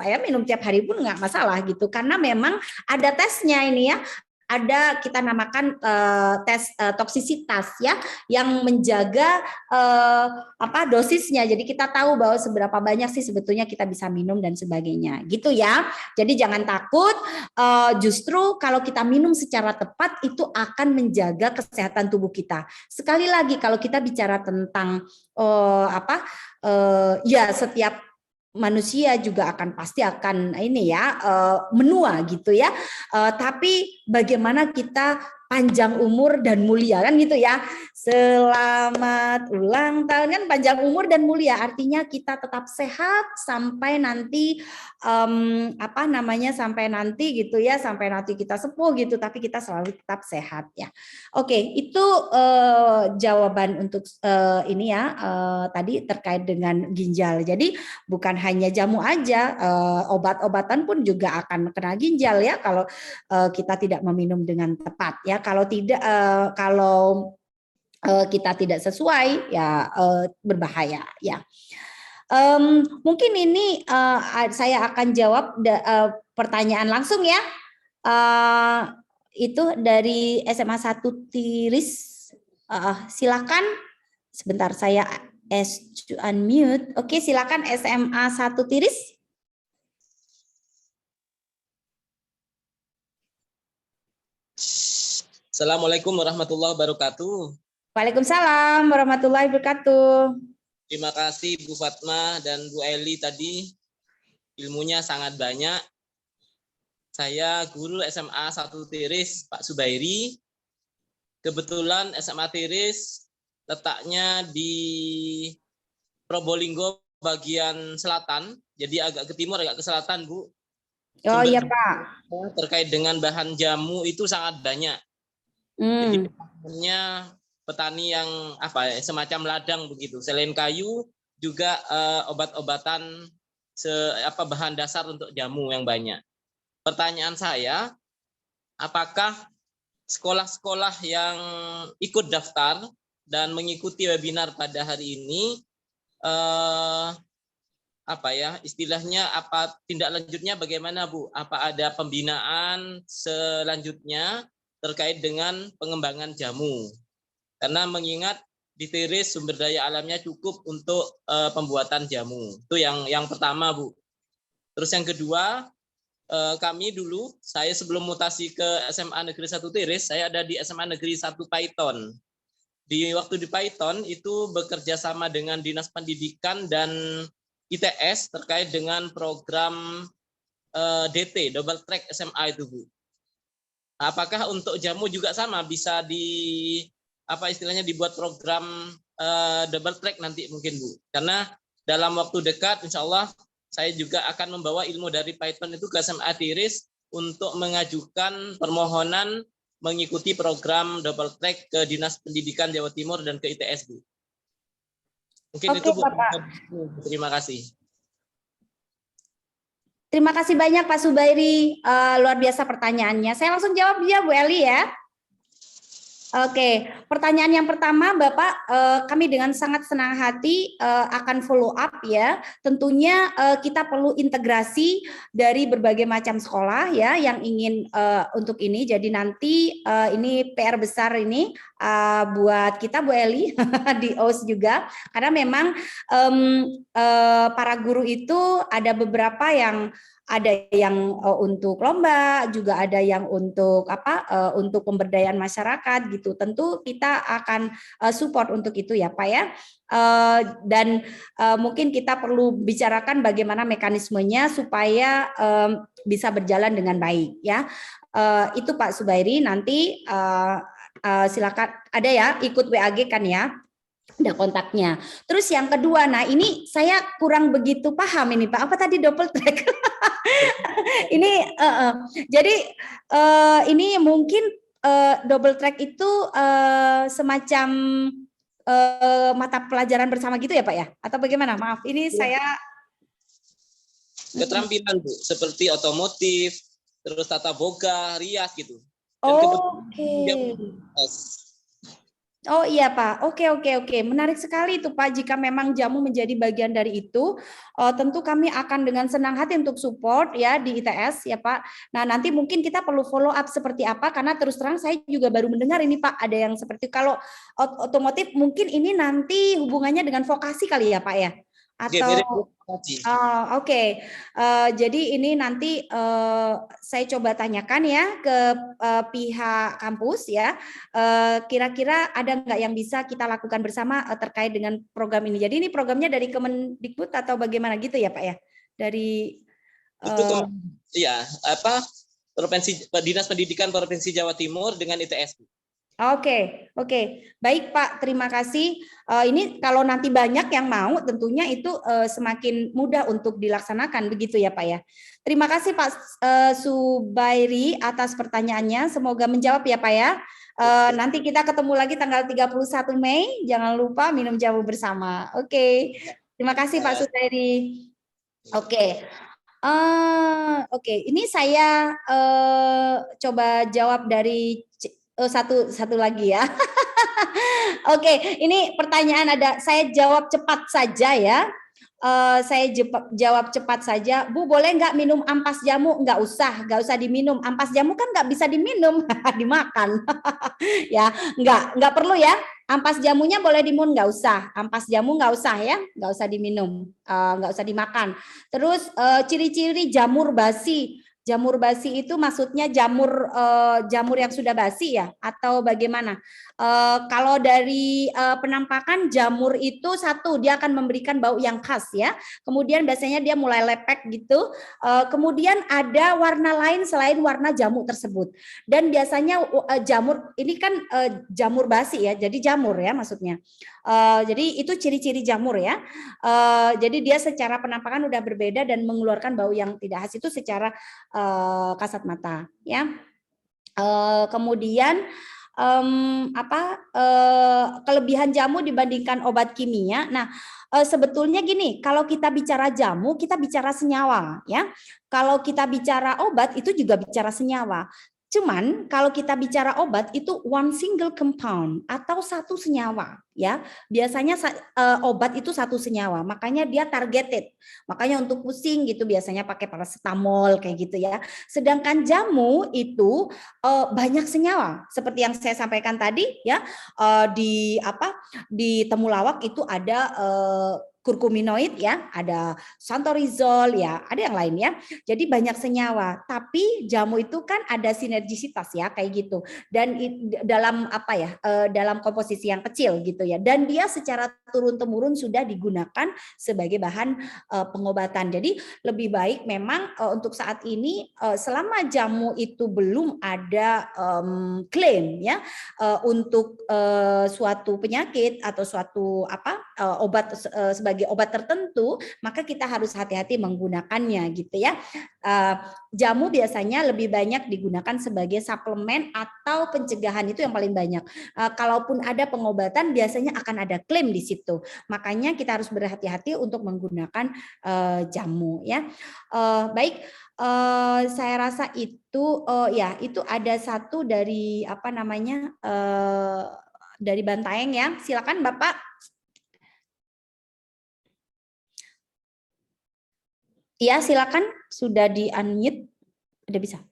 S2: saya minum tiap hari pun nggak masalah gitu, karena memang ada tesnya ini ya. Ada kita namakan tes toksisitas ya, yang menjaga dosisnya. Jadi kita tahu bahwa seberapa banyak sih sebetulnya kita bisa minum dan sebagainya, gitu ya. Jadi jangan takut. Justru kalau kita minum secara tepat itu akan menjaga kesehatan tubuh kita. Sekali lagi kalau kita bicara tentang ya setiap manusia juga pasti akan ini ya menua gitu ya, tapi bagaimana kita panjang umur dan mulia kan gitu ya. Selamat ulang tahun kan, panjang umur dan mulia artinya kita tetap sehat sampai nanti sampai nanti gitu ya, sampai nanti kita sepuh gitu, tapi kita selalu tetap sehat ya. Oke, itu jawaban untuk ini ya, tadi terkait dengan ginjal. Jadi bukan hanya jamu aja, obat-obatan pun juga akan kena ginjal ya kalau kita tidak meminum dengan tepat ya. Kalau tidak, kita tidak sesuai ya berbahaya ya. Mungkin ini saya akan jawab pertanyaan langsung ya. Itu dari SMA 1 Tiris. Silakan. Sebentar saya unmute. Oke, silakan SMA 1 Tiris.
S7: Assalamualaikum warahmatullahi wabarakatuh.
S2: Waalaikumsalam warahmatullahi wabarakatuh.
S7: Terima kasih Bu Fatma dan Bu Eli tadi, ilmunya sangat banyak. Saya guru SMA 1 Tiris, Pak Subairi. Kebetulan SMA Tiris letaknya di Probolinggo bagian selatan, jadi agak ke timur, agak ke selatan, Bu.
S2: Oh iya Pak.
S7: Terkait dengan bahan jamu itu sangat banyak. Jadi bahannya petani yang semacam ladang begitu. Selain kayu juga obat-obatan bahan dasar untuk jamu yang banyak. Pertanyaan saya, apakah sekolah-sekolah yang ikut daftar dan mengikuti webinar pada hari ini istilahnya tindak lanjutnya bagaimana Bu? Apa ada pembinaan selanjutnya terkait dengan pengembangan jamu? Karena mengingat di Tiris sumber daya alamnya cukup untuk pembuatan jamu. Itu yang pertama, Bu. Terus yang kedua, kami dulu, saya sebelum mutasi ke SMA Negeri 1 Tiris, saya ada di SMA Negeri 1 Paiton. Waktu di Paiton itu bekerja sama dengan Dinas Pendidikan dan ITS terkait dengan program DT, Double Track SMA itu, Bu. Apakah untuk jamu juga sama bisa dibuat program double track nanti mungkin, Bu? Karena dalam waktu dekat insya Allah saya juga akan membawa ilmu dari Python itu ke SMA Tiris untuk mengajukan permohonan mengikuti program double track ke Dinas Pendidikan Jawa Timur dan ke ITS, Bu. Mungkin itu, Bu.
S2: Bapak.
S7: Terima kasih.
S2: Terima kasih banyak Pak Subairi, luar biasa pertanyaannya. Saya langsung jawab ya Bu Eli ya. Oke, pertanyaan yang pertama Bapak, kami dengan sangat senang hati akan follow up ya. Tentunya kita perlu integrasi dari berbagai macam sekolah ya yang ingin untuk ini. Jadi nanti ini PR besar ini buat kita Bu Eli di OS juga, karena memang para guru itu ada beberapa yang untuk lomba, juga ada yang untuk untuk pemberdayaan masyarakat gitu. Tentu kita akan support untuk itu ya Pak ya. Dan mungkin kita perlu bicarakan bagaimana mekanismenya supaya bisa berjalan dengan baik ya. Itu Pak Subairi, nanti silakan ada ya, ikut WAG kan ya. Ada kontaknya. Terus yang kedua, nah ini saya kurang begitu paham ini Pak. Apa tadi double track? Ini jadi ini mungkin double track itu semacam mata pelajaran bersama gitu ya Pak ya? Atau bagaimana? Maaf, ini saya
S7: keterampilan Bu, seperti otomotif, terus tata boga, rias gitu. Dan kebetulan dia tes.
S2: Oh iya Pak, oke. Menarik sekali itu Pak. Jika memang jamu menjadi bagian dari itu, tentu kami akan dengan senang hati untuk support ya di ITS ya Pak. Nah nanti mungkin kita perlu follow up seperti apa, karena terus terang saya juga baru mendengar ini Pak, ada yang seperti kalau otomotif mungkin ini nanti hubungannya dengan vokasi kali ya Pak ya? Atau Oke. Jadi ini nanti saya coba tanyakan ya ke pihak kampus ya. Kira-kira ada nggak yang bisa kita lakukan bersama terkait dengan program ini? Jadi ini programnya dari Kemendikbud atau bagaimana gitu ya Pak ya? Dari
S7: itu Dinas Pendidikan Provinsi Jawa Timur dengan ITS.
S2: Oke. Baik Pak, terima kasih. Ini kalau nanti banyak yang mau, tentunya itu semakin mudah untuk dilaksanakan, begitu ya Pak ya. Terima kasih Pak Subairi atas pertanyaannya. Semoga menjawab ya Pak ya. Nanti kita ketemu lagi tanggal 31 Mei. Jangan lupa minum jamu bersama. Oke. Terima kasih Pak Subairi. Oke. Ini saya coba jawab dari satu lagi ya. Oke, ini pertanyaan ada. Saya jawab cepat saja ya. Saya jawab cepat saja. Bu, boleh nggak minum ampas jamu? Nggak usah diminum. Ampas jamu kan nggak bisa diminum, dimakan. Ya, nggak perlu ya. Ampas jamunya boleh diminum, nggak usah. Ampas jamu nggak usah ya, nggak usah diminum, nggak usah dimakan. Terus ciri-ciri jamur basi. Jamur basi itu maksudnya jamur yang sudah basi ya, atau bagaimana? Kalau dari penampakan jamur itu satu, dia akan memberikan bau yang khas ya. Kemudian biasanya dia mulai lepek gitu. Kemudian ada warna lain selain warna jamu tersebut. Dan biasanya jamur ini kan jamur basi ya, jadi jamur ya maksudnya. Jadi itu ciri-ciri jamur ya. Jadi dia secara penampakan udah berbeda dan mengeluarkan bau yang tidak khas itu secara kasat mata ya. Kemudian kelebihan jamu dibandingkan obat kimia. Nah, sebetulnya gini, kalau kita bicara jamu, kita bicara senyawa ya. Kalau kita bicara obat itu juga bicara senyawa. Cuman kalau kita bicara obat itu one single compound atau satu senyawa ya. Biasanya obat itu satu senyawa, makanya dia targeted. Makanya untuk pusing gitu biasanya pakai paracetamol kayak gitu ya. Sedangkan jamu itu banyak senyawa seperti yang saya sampaikan tadi ya. Di temulawak itu ada kurkuminoid ya, ada santorizol ya, ada yang lain ya. Jadi banyak senyawa, tapi jamu itu kan ada sinergisitas ya kayak gitu. Dan dalam dalam komposisi yang kecil gitu ya. Dan dia secara turun-temurun sudah digunakan sebagai bahan pengobatan. Jadi lebih baik memang untuk saat ini selama jamu itu belum ada klaim ya untuk suatu penyakit atau suatu obat sebagai obat tertentu, maka kita harus hati-hati menggunakannya gitu ya. Jamu biasanya lebih banyak digunakan sebagai suplemen atau pencegahan, itu yang paling banyak. Kalaupun ada pengobatan biasanya akan ada klaim di situ. Makanya kita harus berhati-hati untuk menggunakan jamu ya. Baik, saya rasa itu itu ada satu dari dari Bantaeng ya. Silakan Bapak. Iya, silakan. Sudah di-unmute. Udah bisa.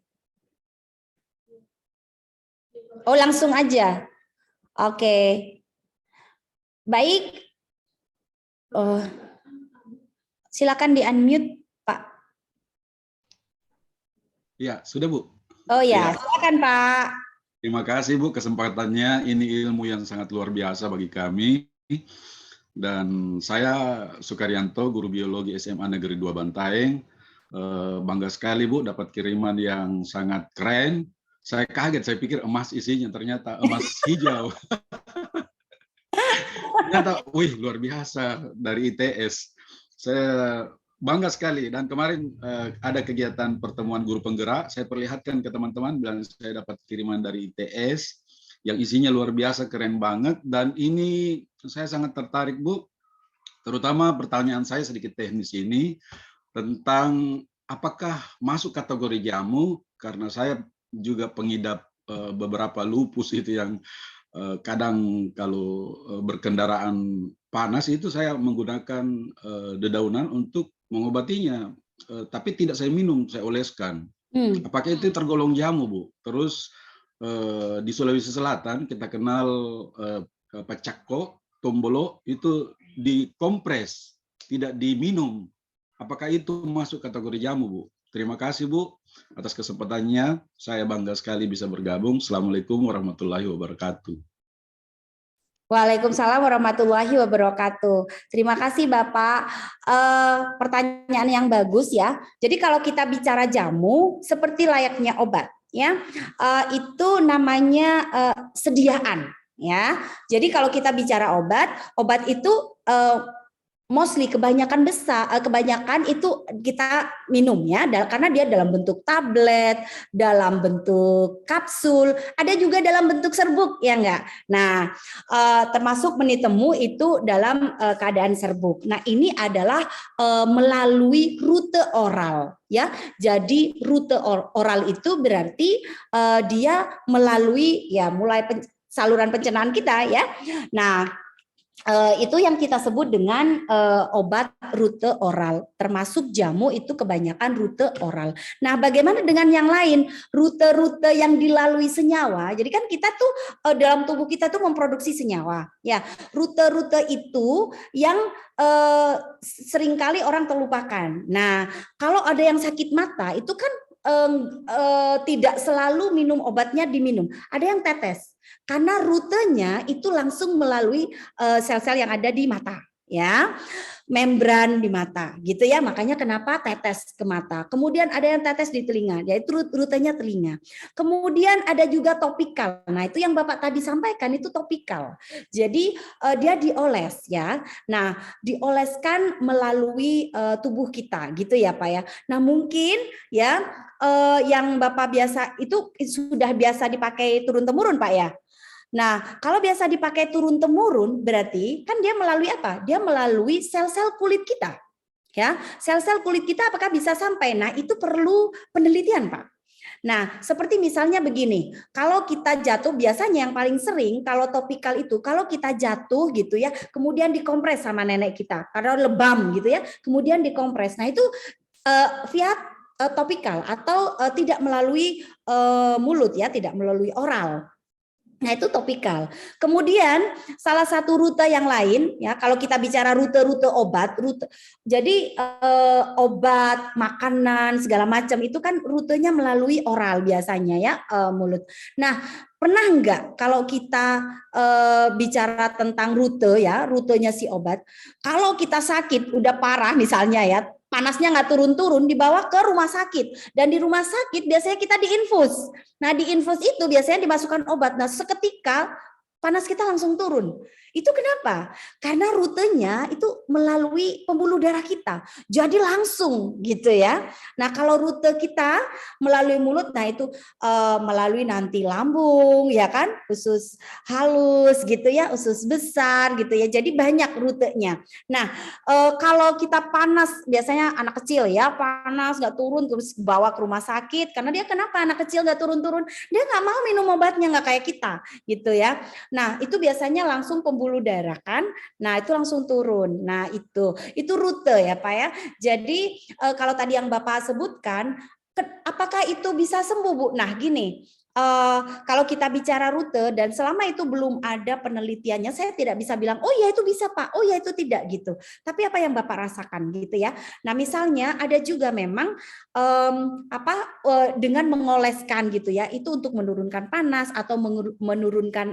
S2: Oh, langsung aja. Oke. Baik. Silakan di-unmute, Pak.
S6: Ya, sudah Bu.
S2: Oh ya, silakan Pak.
S6: Terima kasih Bu kesempatannya. Ini ilmu yang sangat luar biasa bagi kami. Dan saya Sukaryanto, guru biologi SMA Negeri 2 Bantaeng. Bangga sekali Bu dapat kiriman yang sangat keren. Saya kaget, saya pikir emas isinya, ternyata emas hijau. Ternyata, wih luar biasa dari ITS. Saya bangga sekali. Dan kemarin ada kegiatan pertemuan guru penggerak. Saya perlihatkan ke teman-teman, bilang saya dapat kiriman dari ITS yang isinya luar biasa, keren banget. Dan ini saya sangat tertarik Bu, terutama pertanyaan saya sedikit teknis ini. tentang apakah masuk kategori jamu, karena saya juga pengidap beberapa lupus itu yang kadang kalau berkendaraan panas itu saya menggunakan dedaunan untuk mengobatinya, tapi tidak saya minum, saya oleskan. Apakah itu tergolong jamu, Bu? Terus di Sulawesi Selatan kita kenal pacako, tombolo itu dikompres, tidak diminum. Apakah itu masuk kategori jamu, Bu? Terima kasih, Bu, atas kesempatannya. Saya bangga sekali bisa bergabung. Assalamualaikum warahmatullahi wabarakatuh.
S2: Waalaikumsalam warahmatullahi wabarakatuh. Terima kasih Bapak. Pertanyaan yang bagus ya. Jadi kalau kita bicara jamu seperti layaknya obat ya, itu namanya sediaan ya. Jadi kalau kita bicara obat itu mostly kebanyakan itu kita minum ya, karena dia dalam bentuk tablet, dalam bentuk kapsul, ada juga dalam bentuk serbuk ya enggak. Nah, termasuk meni temu itu dalam keadaan serbuk. Nah, ini adalah melalui rute oral ya. Jadi rute oral itu berarti dia melalui ya mulai saluran pencernaan kita ya. Nah, itu yang kita sebut dengan obat rute oral, termasuk jamu itu kebanyakan rute oral. Nah, bagaimana dengan yang lain, rute-rute yang dilalui senyawa? Jadi kan kita tuh dalam tubuh kita tuh memproduksi senyawa, ya. Rute-rute itu yang seringkali orang terlupakan. Nah, kalau ada yang sakit mata itu kan tidak selalu minum obatnya diminum, ada yang tetes. Karena rutenya itu langsung melalui sel-sel yang ada di mata, ya, membran di mata, gitu ya. Makanya kenapa tetes ke mata. Kemudian ada yang tetes di telinga, yaitu rutenya telinga. Kemudian ada juga topikal. Nah, itu yang Bapak tadi sampaikan itu topikal. Jadi dia dioles, ya. Nah, dioleskan melalui tubuh kita, gitu ya, Pak ya. Nah, mungkin ya yang Bapak biasa itu sudah biasa dipakai turun-temurun, Pak ya. Nah, kalau biasa dipakai turun-temurun berarti kan dia melalui apa? Dia melalui sel-sel kulit kita. Ya, sel-sel kulit kita apakah bisa sampai? Nah, itu perlu penelitian, Pak. Nah, seperti misalnya begini, kalau kita jatuh biasanya yang paling sering kalau topikal itu kalau kita jatuh gitu ya, kemudian dikompres sama nenek kita karena lebam gitu ya, kemudian dikompres. Nah, itu via topikal atau tidak melalui mulut ya, tidak melalui oral. Nah, itu topikal. Kemudian salah satu rute yang lain ya, kalau kita bicara rute-rute obat, jadi obat, makanan segala macam itu kan rutenya melalui oral biasanya ya, mulut. Nah, pernah enggak kalau kita bicara tentang rute ya, rutenya si obat, kalau kita sakit udah parah misalnya ya, panasnya nggak turun-turun, dibawa ke rumah sakit. Dan di rumah sakit biasanya kita diinfus. Nah, diinfus itu biasanya dimasukkan obat. Nah, seketika panas kita langsung turun. Itu kenapa? Karena rutenya itu melalui pembuluh darah kita. Jadi langsung gitu ya. Nah, kalau rute kita melalui mulut, nah itu melalui nanti lambung ya kan, usus halus gitu ya, usus besar gitu ya. Jadi banyak rutenya. Nah, kalau kita panas, biasanya anak kecil ya, panas nggak turun terus bawa ke rumah sakit. Karena dia kenapa anak kecil nggak turun-turun? Dia nggak mau minum obatnya, nggak kayak kita gitu ya. Nah, itu biasanya langsung pembuluh darah kan. Nah, itu langsung turun. Nah, itu rute ya, Pak ya. Jadi kalau tadi yang Bapak sebutkan, apakah itu bisa sembuh, Bu? Nah, gini. Kalau kita bicara rute dan selama itu belum ada penelitiannya, saya tidak bisa bilang, oh ya itu bisa Pak, oh ya itu tidak gitu. Tapi apa yang Bapak rasakan gitu ya. Nah, misalnya ada juga memang dengan mengoleskan gitu ya, itu untuk menurunkan panas atau menurunkan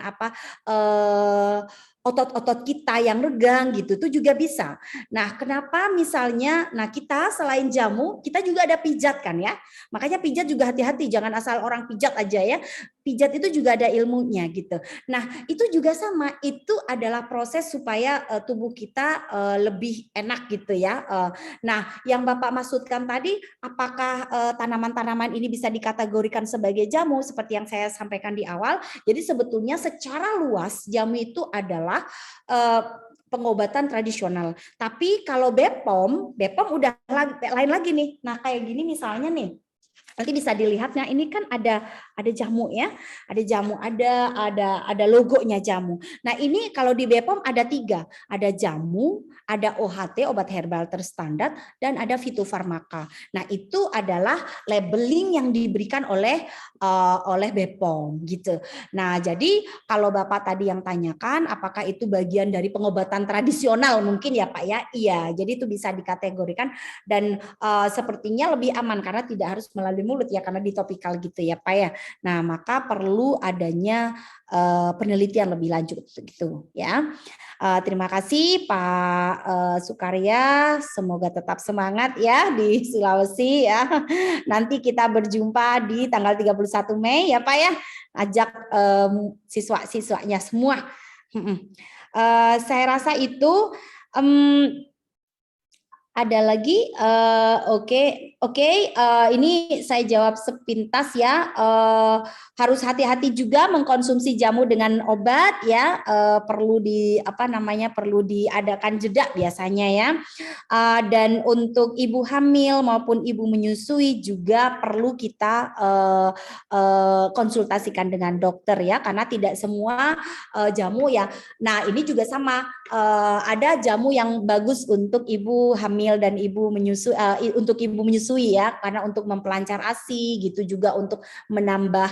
S2: otot-otot kita yang regang gitu, itu juga bisa. Nah, kenapa misalnya, nah kita selain jamu, kita juga ada pijat kan ya. Makanya pijat juga hati-hati, jangan asal orang pijat aja ya. Pijat itu juga ada ilmunya gitu. Nah, itu juga sama, itu adalah proses supaya tubuh kita lebih enak gitu ya. Nah, yang Bapak maksudkan tadi, apakah tanaman-tanaman ini bisa dikategorikan sebagai jamu seperti yang saya sampaikan di awal? Jadi sebetulnya secara luas jamu itu adalah pengobatan tradisional. Tapi kalau BPOM udah lain lagi nih. Nah, kayak gini misalnya nih. Nanti bisa dilihatnya ini kan ada jamu ya, ada logonya jamu. Nah ini kalau di BPOM ada 3, ada jamu, ada OHT obat herbal terstandar, dan ada fitofarmaka. Nah itu adalah labeling yang diberikan oleh BPOM gitu. Nah jadi kalau Bapak tadi yang tanyakan apakah itu bagian dari pengobatan tradisional mungkin ya Pak ya, iya. Jadi itu bisa dikategorikan dan sepertinya lebih aman karena tidak harus melalui mulut ya karena di topikal gitu ya Pak ya. Nah, maka perlu adanya penelitian lebih lanjut gitu ya. Terima kasih Pak Sukarya, semoga tetap semangat ya di Sulawesi ya. Nanti kita berjumpa di tanggal 31 Mei ya Pak ya. Ajak siswa-siswanya semua. Saya rasa itu ada lagi, oke. Ini saya jawab sepintas ya. Harus hati-hati juga mengkonsumsi jamu dengan obat ya. Perlu perlu diadakan jeda biasanya ya. Dan untuk ibu hamil maupun ibu menyusui juga perlu kita konsultasikan dengan dokter ya, karena tidak semua jamu ya. Nah ini juga sama. Ada jamu yang bagus untuk ibu hamil dan ibu menyusui, untuk ibu menyusui ya, karena untuk mempelancar ASI gitu, juga untuk menambah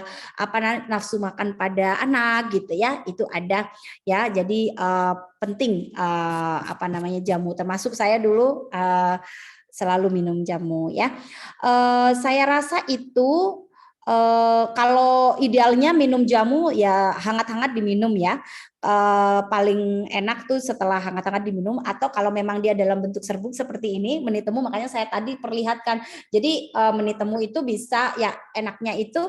S2: nafsu makan pada anak gitu ya, itu ada ya. Jadi penting jamu, termasuk saya dulu selalu minum jamu ya. Saya rasa itu kalau idealnya minum jamu ya hangat-hangat diminum ya. Paling enak tuh setelah hangat-hangat diminum, atau kalau memang dia dalam bentuk serbuk seperti ini meni temu, makanya saya tadi perlihatkan. Jadi meni temu itu bisa ya, enaknya itu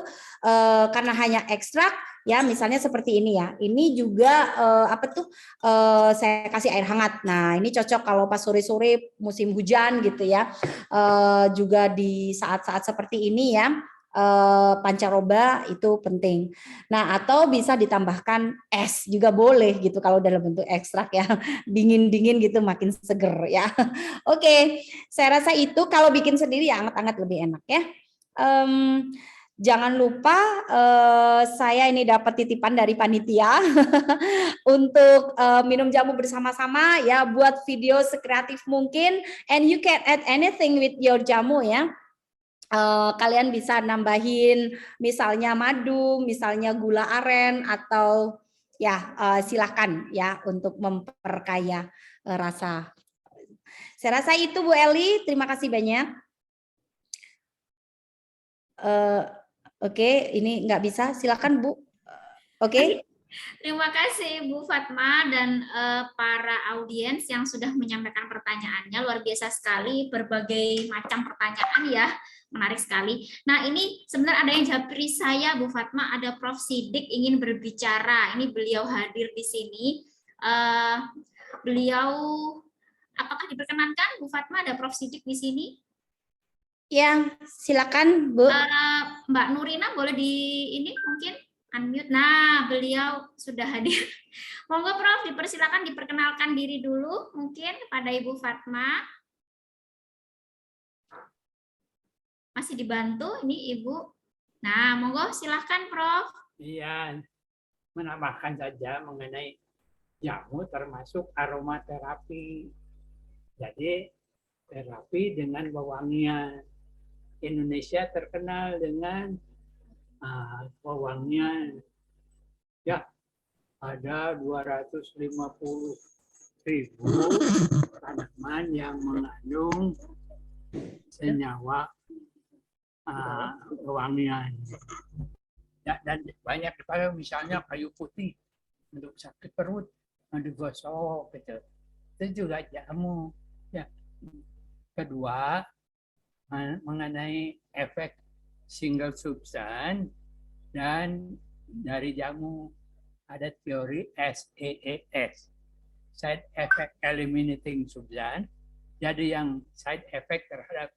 S2: karena hanya ekstrak ya, misalnya seperti ini ya. Ini juga saya kasih air hangat. Nah, ini cocok kalau pas sore-sore musim hujan gitu ya. Juga di saat-saat seperti ini ya. Pancaroba itu penting. Nah, atau bisa ditambahkan es juga boleh gitu kalau dalam bentuk ekstrak ya. Dingin-dingin gitu makin seger ya. Oke, saya rasa itu kalau bikin sendiri ya hangat-hangat lebih enak ya. Jangan lupa saya ini dapat titipan dari panitia untuk minum jamu bersama-sama ya, buat video sekreatif mungkin, and you can add anything with your jamu ya. Kalian bisa nambahin misalnya madu, misalnya gula aren, atau ya silakan ya untuk memperkaya rasa. Saya rasa itu Bu Eli, terima kasih banyak. Oke, ini nggak bisa, silakan Bu. Oke.
S1: Terima kasih Bu Fatma dan para audiens yang sudah menyampaikan pertanyaannya, luar biasa sekali, berbagai macam pertanyaan ya, menarik sekali. Nah ini sebenarnya ada yang japri saya Bu Fatma, ada Prof. Sidik ingin berbicara, ini beliau hadir di sini. Beliau apakah diperkenankan Bu Fatma, ada Prof. Sidik di sini?
S2: Ya, silakan Bu.
S1: Mbak Nurina boleh di ini mungkin unmute. Nah, beliau sudah hadir. Monggo Prof, dipersilakan diperkenalkan diri dulu mungkin kepada Ibu Fatma. Masih dibantu ini Ibu. Nah, monggo silakan Prof.
S8: Iya, menambahkan saja mengenai jamu termasuk aromaterapi. Jadi terapi dengan wewangian. Indonesia terkenal dengan wewangian. Ya, ada 250.000 tanaman yang mengandung senyawa wewangian. Ya, dan banyak sekali, misalnya kayu putih untuk sakit perut, digosok gitu. Itu juga jamu. Ya. Kedua, mengenai efek single substance, dan dari jamu ada teori SEES, side effect eliminating substance. Jadi yang side effect terhadap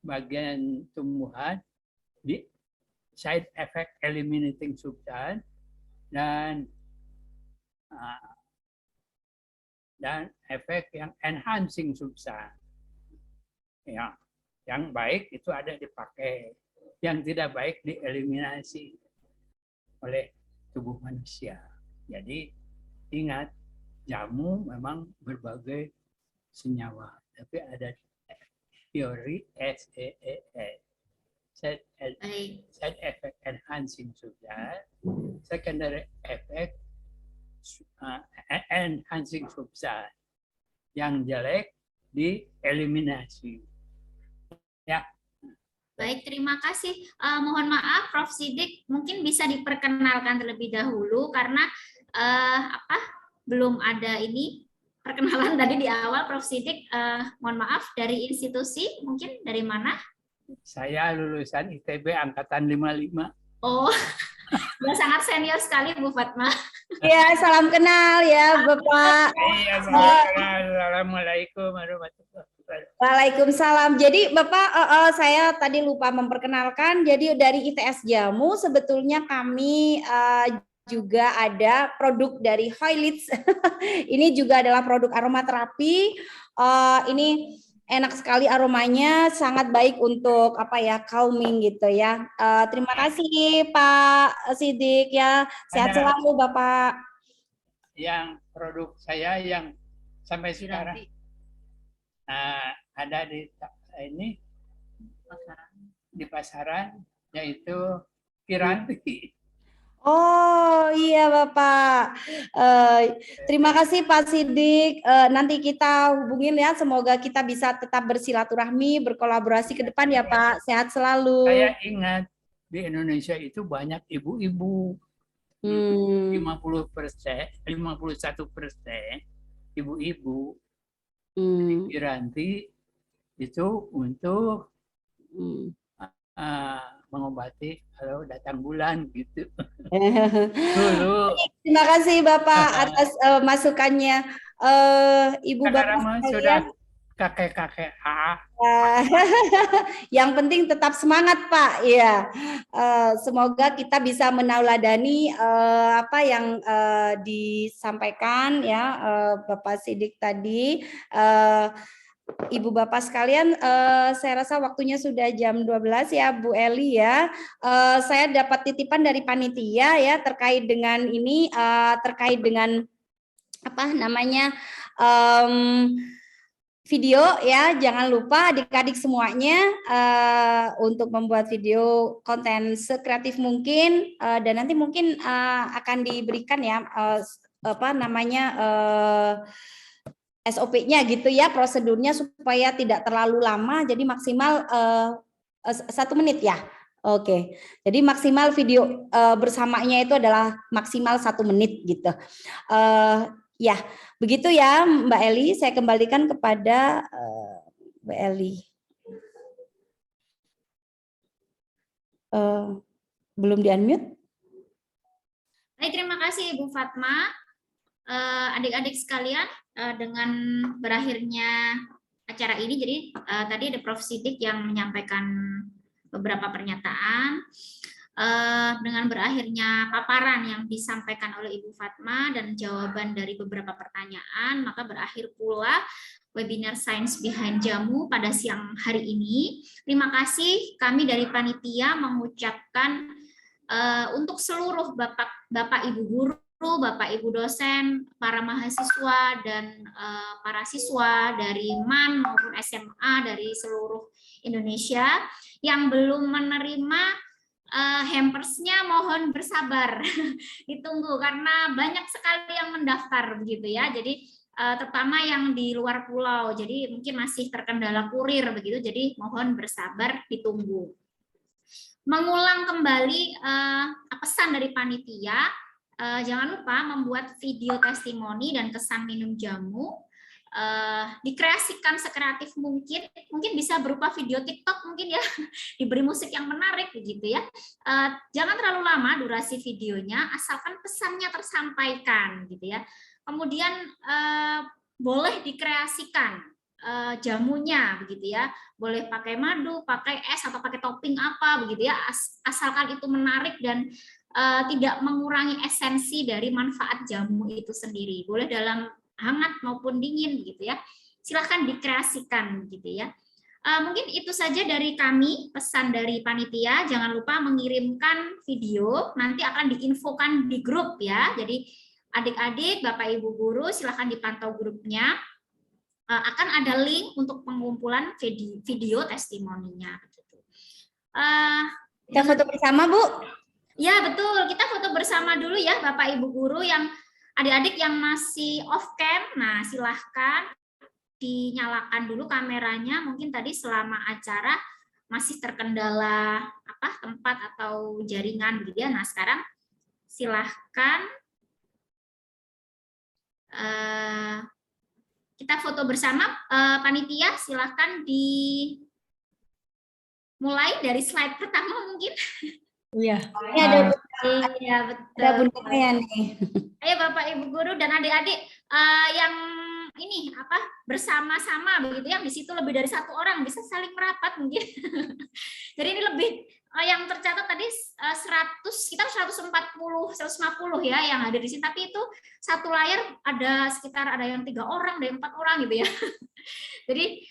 S8: bagian tumbuhan di side effect eliminating substance dan efek yang enhancing substance. Ya, yang baik itu ada dipakai, yang tidak baik dieliminasi oleh tubuh manusia. Jadi ingat, jamu memang berbagai senyawa, tapi ada teori SEEE, side effect enhancing substance, secondary effect enhancing substance. Yang jelek dieliminasi. Ya.
S1: Baik, terima kasih. Mohon maaf, Prof. Siddiq, mungkin bisa diperkenalkan terlebih dahulu karena belum ada ini perkenalan tadi di awal, Prof. Siddiq. Mohon maaf, dari institusi mungkin dari mana?
S8: Saya lulusan ITB angkatan 55.
S1: Oh, ya sangat senior sekali Bu Fatma.
S2: Ya, salam kenal ya Bapak.
S8: Iya, Assalamualaikum warahmatullahi wabarakatuh.
S2: Waalaikumsalam. Jadi Bapak, saya tadi lupa memperkenalkan. Jadi dari ITS Jamu sebetulnya kami juga ada produk dari Hoylitz. Ini juga adalah produk aromaterapi. Ini enak sekali aromanya, sangat baik untuk calming gitu ya. Terima kasih Pak Siddiq ya. Sehat selalu Bapak.
S8: Yang produk saya yang sampai sekarang ada di pasaran yaitu Piranti.
S2: Oh iya Bapak, terima kasih Pak Siddiq. Nanti kita hubungin ya, semoga kita bisa tetap bersilaturahmi, berkolaborasi ke depan ya Pak. Sehat selalu.
S8: Saya ingat di Indonesia itu banyak ibu-ibu, 51% ibu-ibu. Piranti itu untuk mengobati kalau datang bulan gitu. Dulu.
S2: Terima kasih Bapak atas masukannya. Ibu Bapak
S8: sudah kakek-kakek.
S2: Yang penting tetap semangat Pak. Ya, semoga kita bisa menauladani apa yang disampaikan ya Bapak Siddiq tadi. Ibu Bapak sekalian, saya rasa waktunya sudah jam 12 ya Bu Eli ya. Saya dapat titipan dari panitia ya terkait dengan ini, terkait dengan apa namanya video ya. Jangan lupa adik-adik semuanya untuk membuat video konten sekreatif mungkin, dan nanti mungkin akan diberikan ya apa namanya SOP-nya gitu ya, prosedurnya supaya tidak terlalu lama, jadi maksimal 1 menit ya. Oke, jadi maksimal video bersamanya itu adalah maksimal 1 menit gitu. Ya, begitu ya Mbak Eli, saya kembalikan kepada Mbak Eli. Belum di-unmute?
S1: Baik, terima kasih Ibu Fatma. Adik-adik sekalian, dengan berakhirnya acara ini, jadi tadi ada Prof. Siddiq yang menyampaikan beberapa pernyataan. Dengan berakhirnya paparan yang disampaikan oleh Ibu Fatma dan jawaban dari beberapa pertanyaan, maka berakhir pula webinar Science Behind Jamu pada siang hari ini. Terima kasih, kami dari panitia mengucapkan untuk seluruh Bapak Ibu guru, Bapak Ibu dosen, para mahasiswa dan para siswa dari MAN maupun SMA dari seluruh Indonesia yang belum menerima hampersnya, mohon bersabar ditunggu karena banyak sekali yang mendaftar begitu ya. Jadi terutama yang di luar pulau, jadi mungkin masih terkendala kurir begitu, jadi mohon bersabar ditunggu. Mengulang kembali pesan dari panitia, jangan lupa membuat video testimoni dan kesan minum jamu, dikreasikan sekreatif mungkin bisa berupa video TikTok mungkin ya, diberi musik yang menarik begitu ya. Jangan terlalu lama durasi videonya, asalkan pesannya tersampaikan gitu ya. Kemudian boleh dikreasikan jamunya begitu ya, boleh pakai madu, pakai es atau pakai topping apa begitu ya, asalkan itu menarik dan tidak mengurangi esensi dari manfaat jamu itu sendiri. Boleh dalam hangat maupun dingin gitu ya. Silahkan dikreasikan gitu ya. Mungkin itu saja dari kami, pesan dari panitia. Jangan lupa mengirimkan video, nanti akan diinfokan di grup ya. Jadi adik-adik, Bapak Ibu guru silahkan dipantau grupnya. Akan ada link untuk pengumpulan video testimoninya.
S2: Kita foto bersama, Bu.
S1: Ya betul, kita foto bersama dulu ya Bapak Ibu guru yang adik-adik yang masih off cam. Nah silahkan dinyalakan dulu kameranya, mungkin tadi selama acara masih terkendala tempat atau jaringan gitu ya. Nah sekarang silahkan kita foto bersama. Panitia silahkan dimulai dari slide pertama mungkin.
S2: Iya.
S1: Iya betul.
S2: Ada Bunda Maya nih.
S1: Ayo Bapak Ibu guru dan adik-adik yang ini bersama-sama begitu ya, di situ lebih dari satu orang bisa saling merapat mungkin. Jadi ini lebih yang tercatat tadi 150 ya yang hadir di sini, tapi itu satu layar ada sekitar ada yang 3 orang, ada yang 4 orang gitu ya. Jadi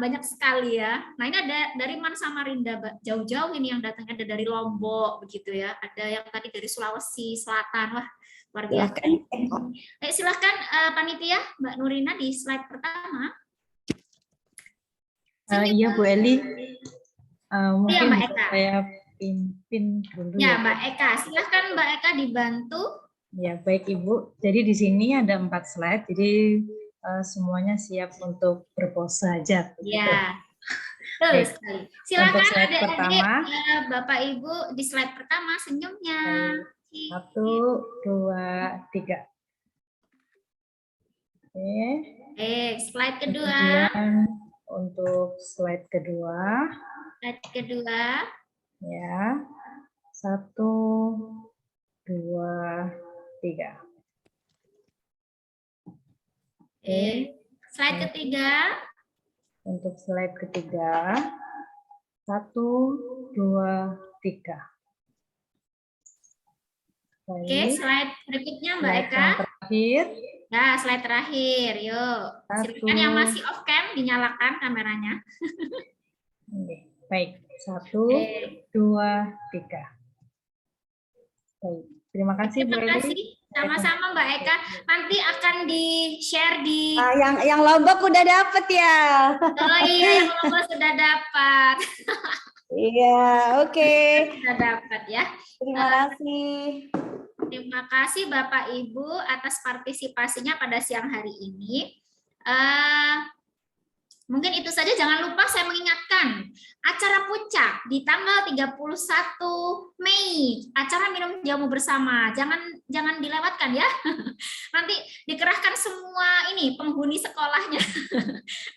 S1: banyak sekali ya. Nah ini ada dari Man Samarinda jauh-jauh ini yang datang, ada dari Lombok begitu ya, ada yang tadi dari Sulawesi Selatan. Wah luar biasa. Silahkan panitia Mbak Nurina di slide pertama.
S9: Iya Bu Eli, mungkin
S1: ya, Mbak Eka.
S9: Saya pimpin dulu.
S1: Ya Mbak Eka, silahkan Mbak Eka dibantu.
S9: Ya baik Ibu, jadi di sini ada 4 slide, jadi semuanya siap untuk berpose saja.
S1: Ya, betul sekali. Silakan
S9: Untuk slide
S1: adik-adik,
S9: pertama.
S1: Bapak Ibu di slide pertama senyumnya.
S9: 1, 2, 3. Oke.
S1: Slide kedua.
S9: Kemudian untuk slide kedua.
S1: Slide kedua.
S9: Ya. 1, 2, 3.
S1: Slide ketiga.
S9: Untuk slide ketiga. 1, 2, 3.
S1: Slide berikutnya Mbak
S9: Slide
S1: Eka.
S9: yang terakhir.
S1: Nah, slide terakhir. Yuk. Silakan yang masih off cam dinyalakan kameranya.
S9: Baik. 1, 2, 3. Baik. Terima kasih Bu
S1: Terima
S9: Eli.
S1: kasih. Sama-sama Mbak Eka. Nanti akan di-share di
S2: yang Lombok udah dapet ya.
S1: Oh iya, yang Lombok sudah dapat.
S2: Iya, oke.
S1: Sudah dapat ya.
S2: Terima kasih.
S1: Terima kasih Bapak Ibu atas partisipasinya pada siang hari ini. Mungkin itu saja, jangan lupa saya mengingatkan acara puncak di tanggal 31 Mei, acara minum jamu bersama. Jangan dilewatkan ya. Nanti dikerahkan semua ini penghuni sekolahnya.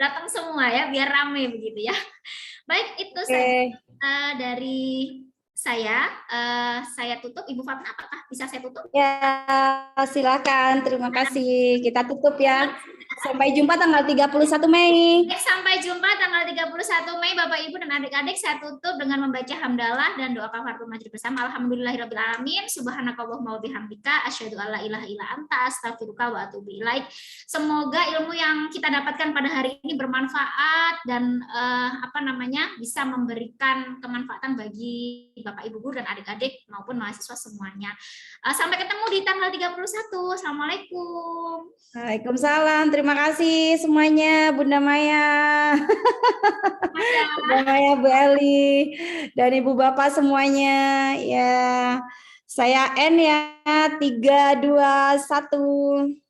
S1: Datang semua ya biar rame begitu ya. Baik, itu saja dari saya tutup. Ibu Fatma, apakah bisa saya tutup?
S2: Ya, silakan. Terima kasih. Kita tutup ya. Sampai jumpa tanggal 31 Mei.
S1: Sampai jumpa tanggal 31 Mei Bapak Ibu dan adik-adik. Saya tutup dengan membaca hamdalah dan doa kafaratul majlis bersama. Alhamdulillahirabbil alamin. Subhanakallahumma wa bihamdika asyhadu alla ilaha illa anta astaghfiruka wa atubu ilaik. Semoga ilmu yang kita dapatkan pada hari ini bermanfaat dan bisa memberikan kemanfaatan bagi Bapak Ibu guru dan adik-adik maupun mahasiswa semuanya. Sampai ketemu di tanggal 31. Assalamualaikum.
S2: Waalaikumsalam. Terima kasih semuanya, Bunda Maya, Bunda Maya, Bu Eli, dan Ibu Bapak semuanya. Ya, saya N ya, 3, 2, 1.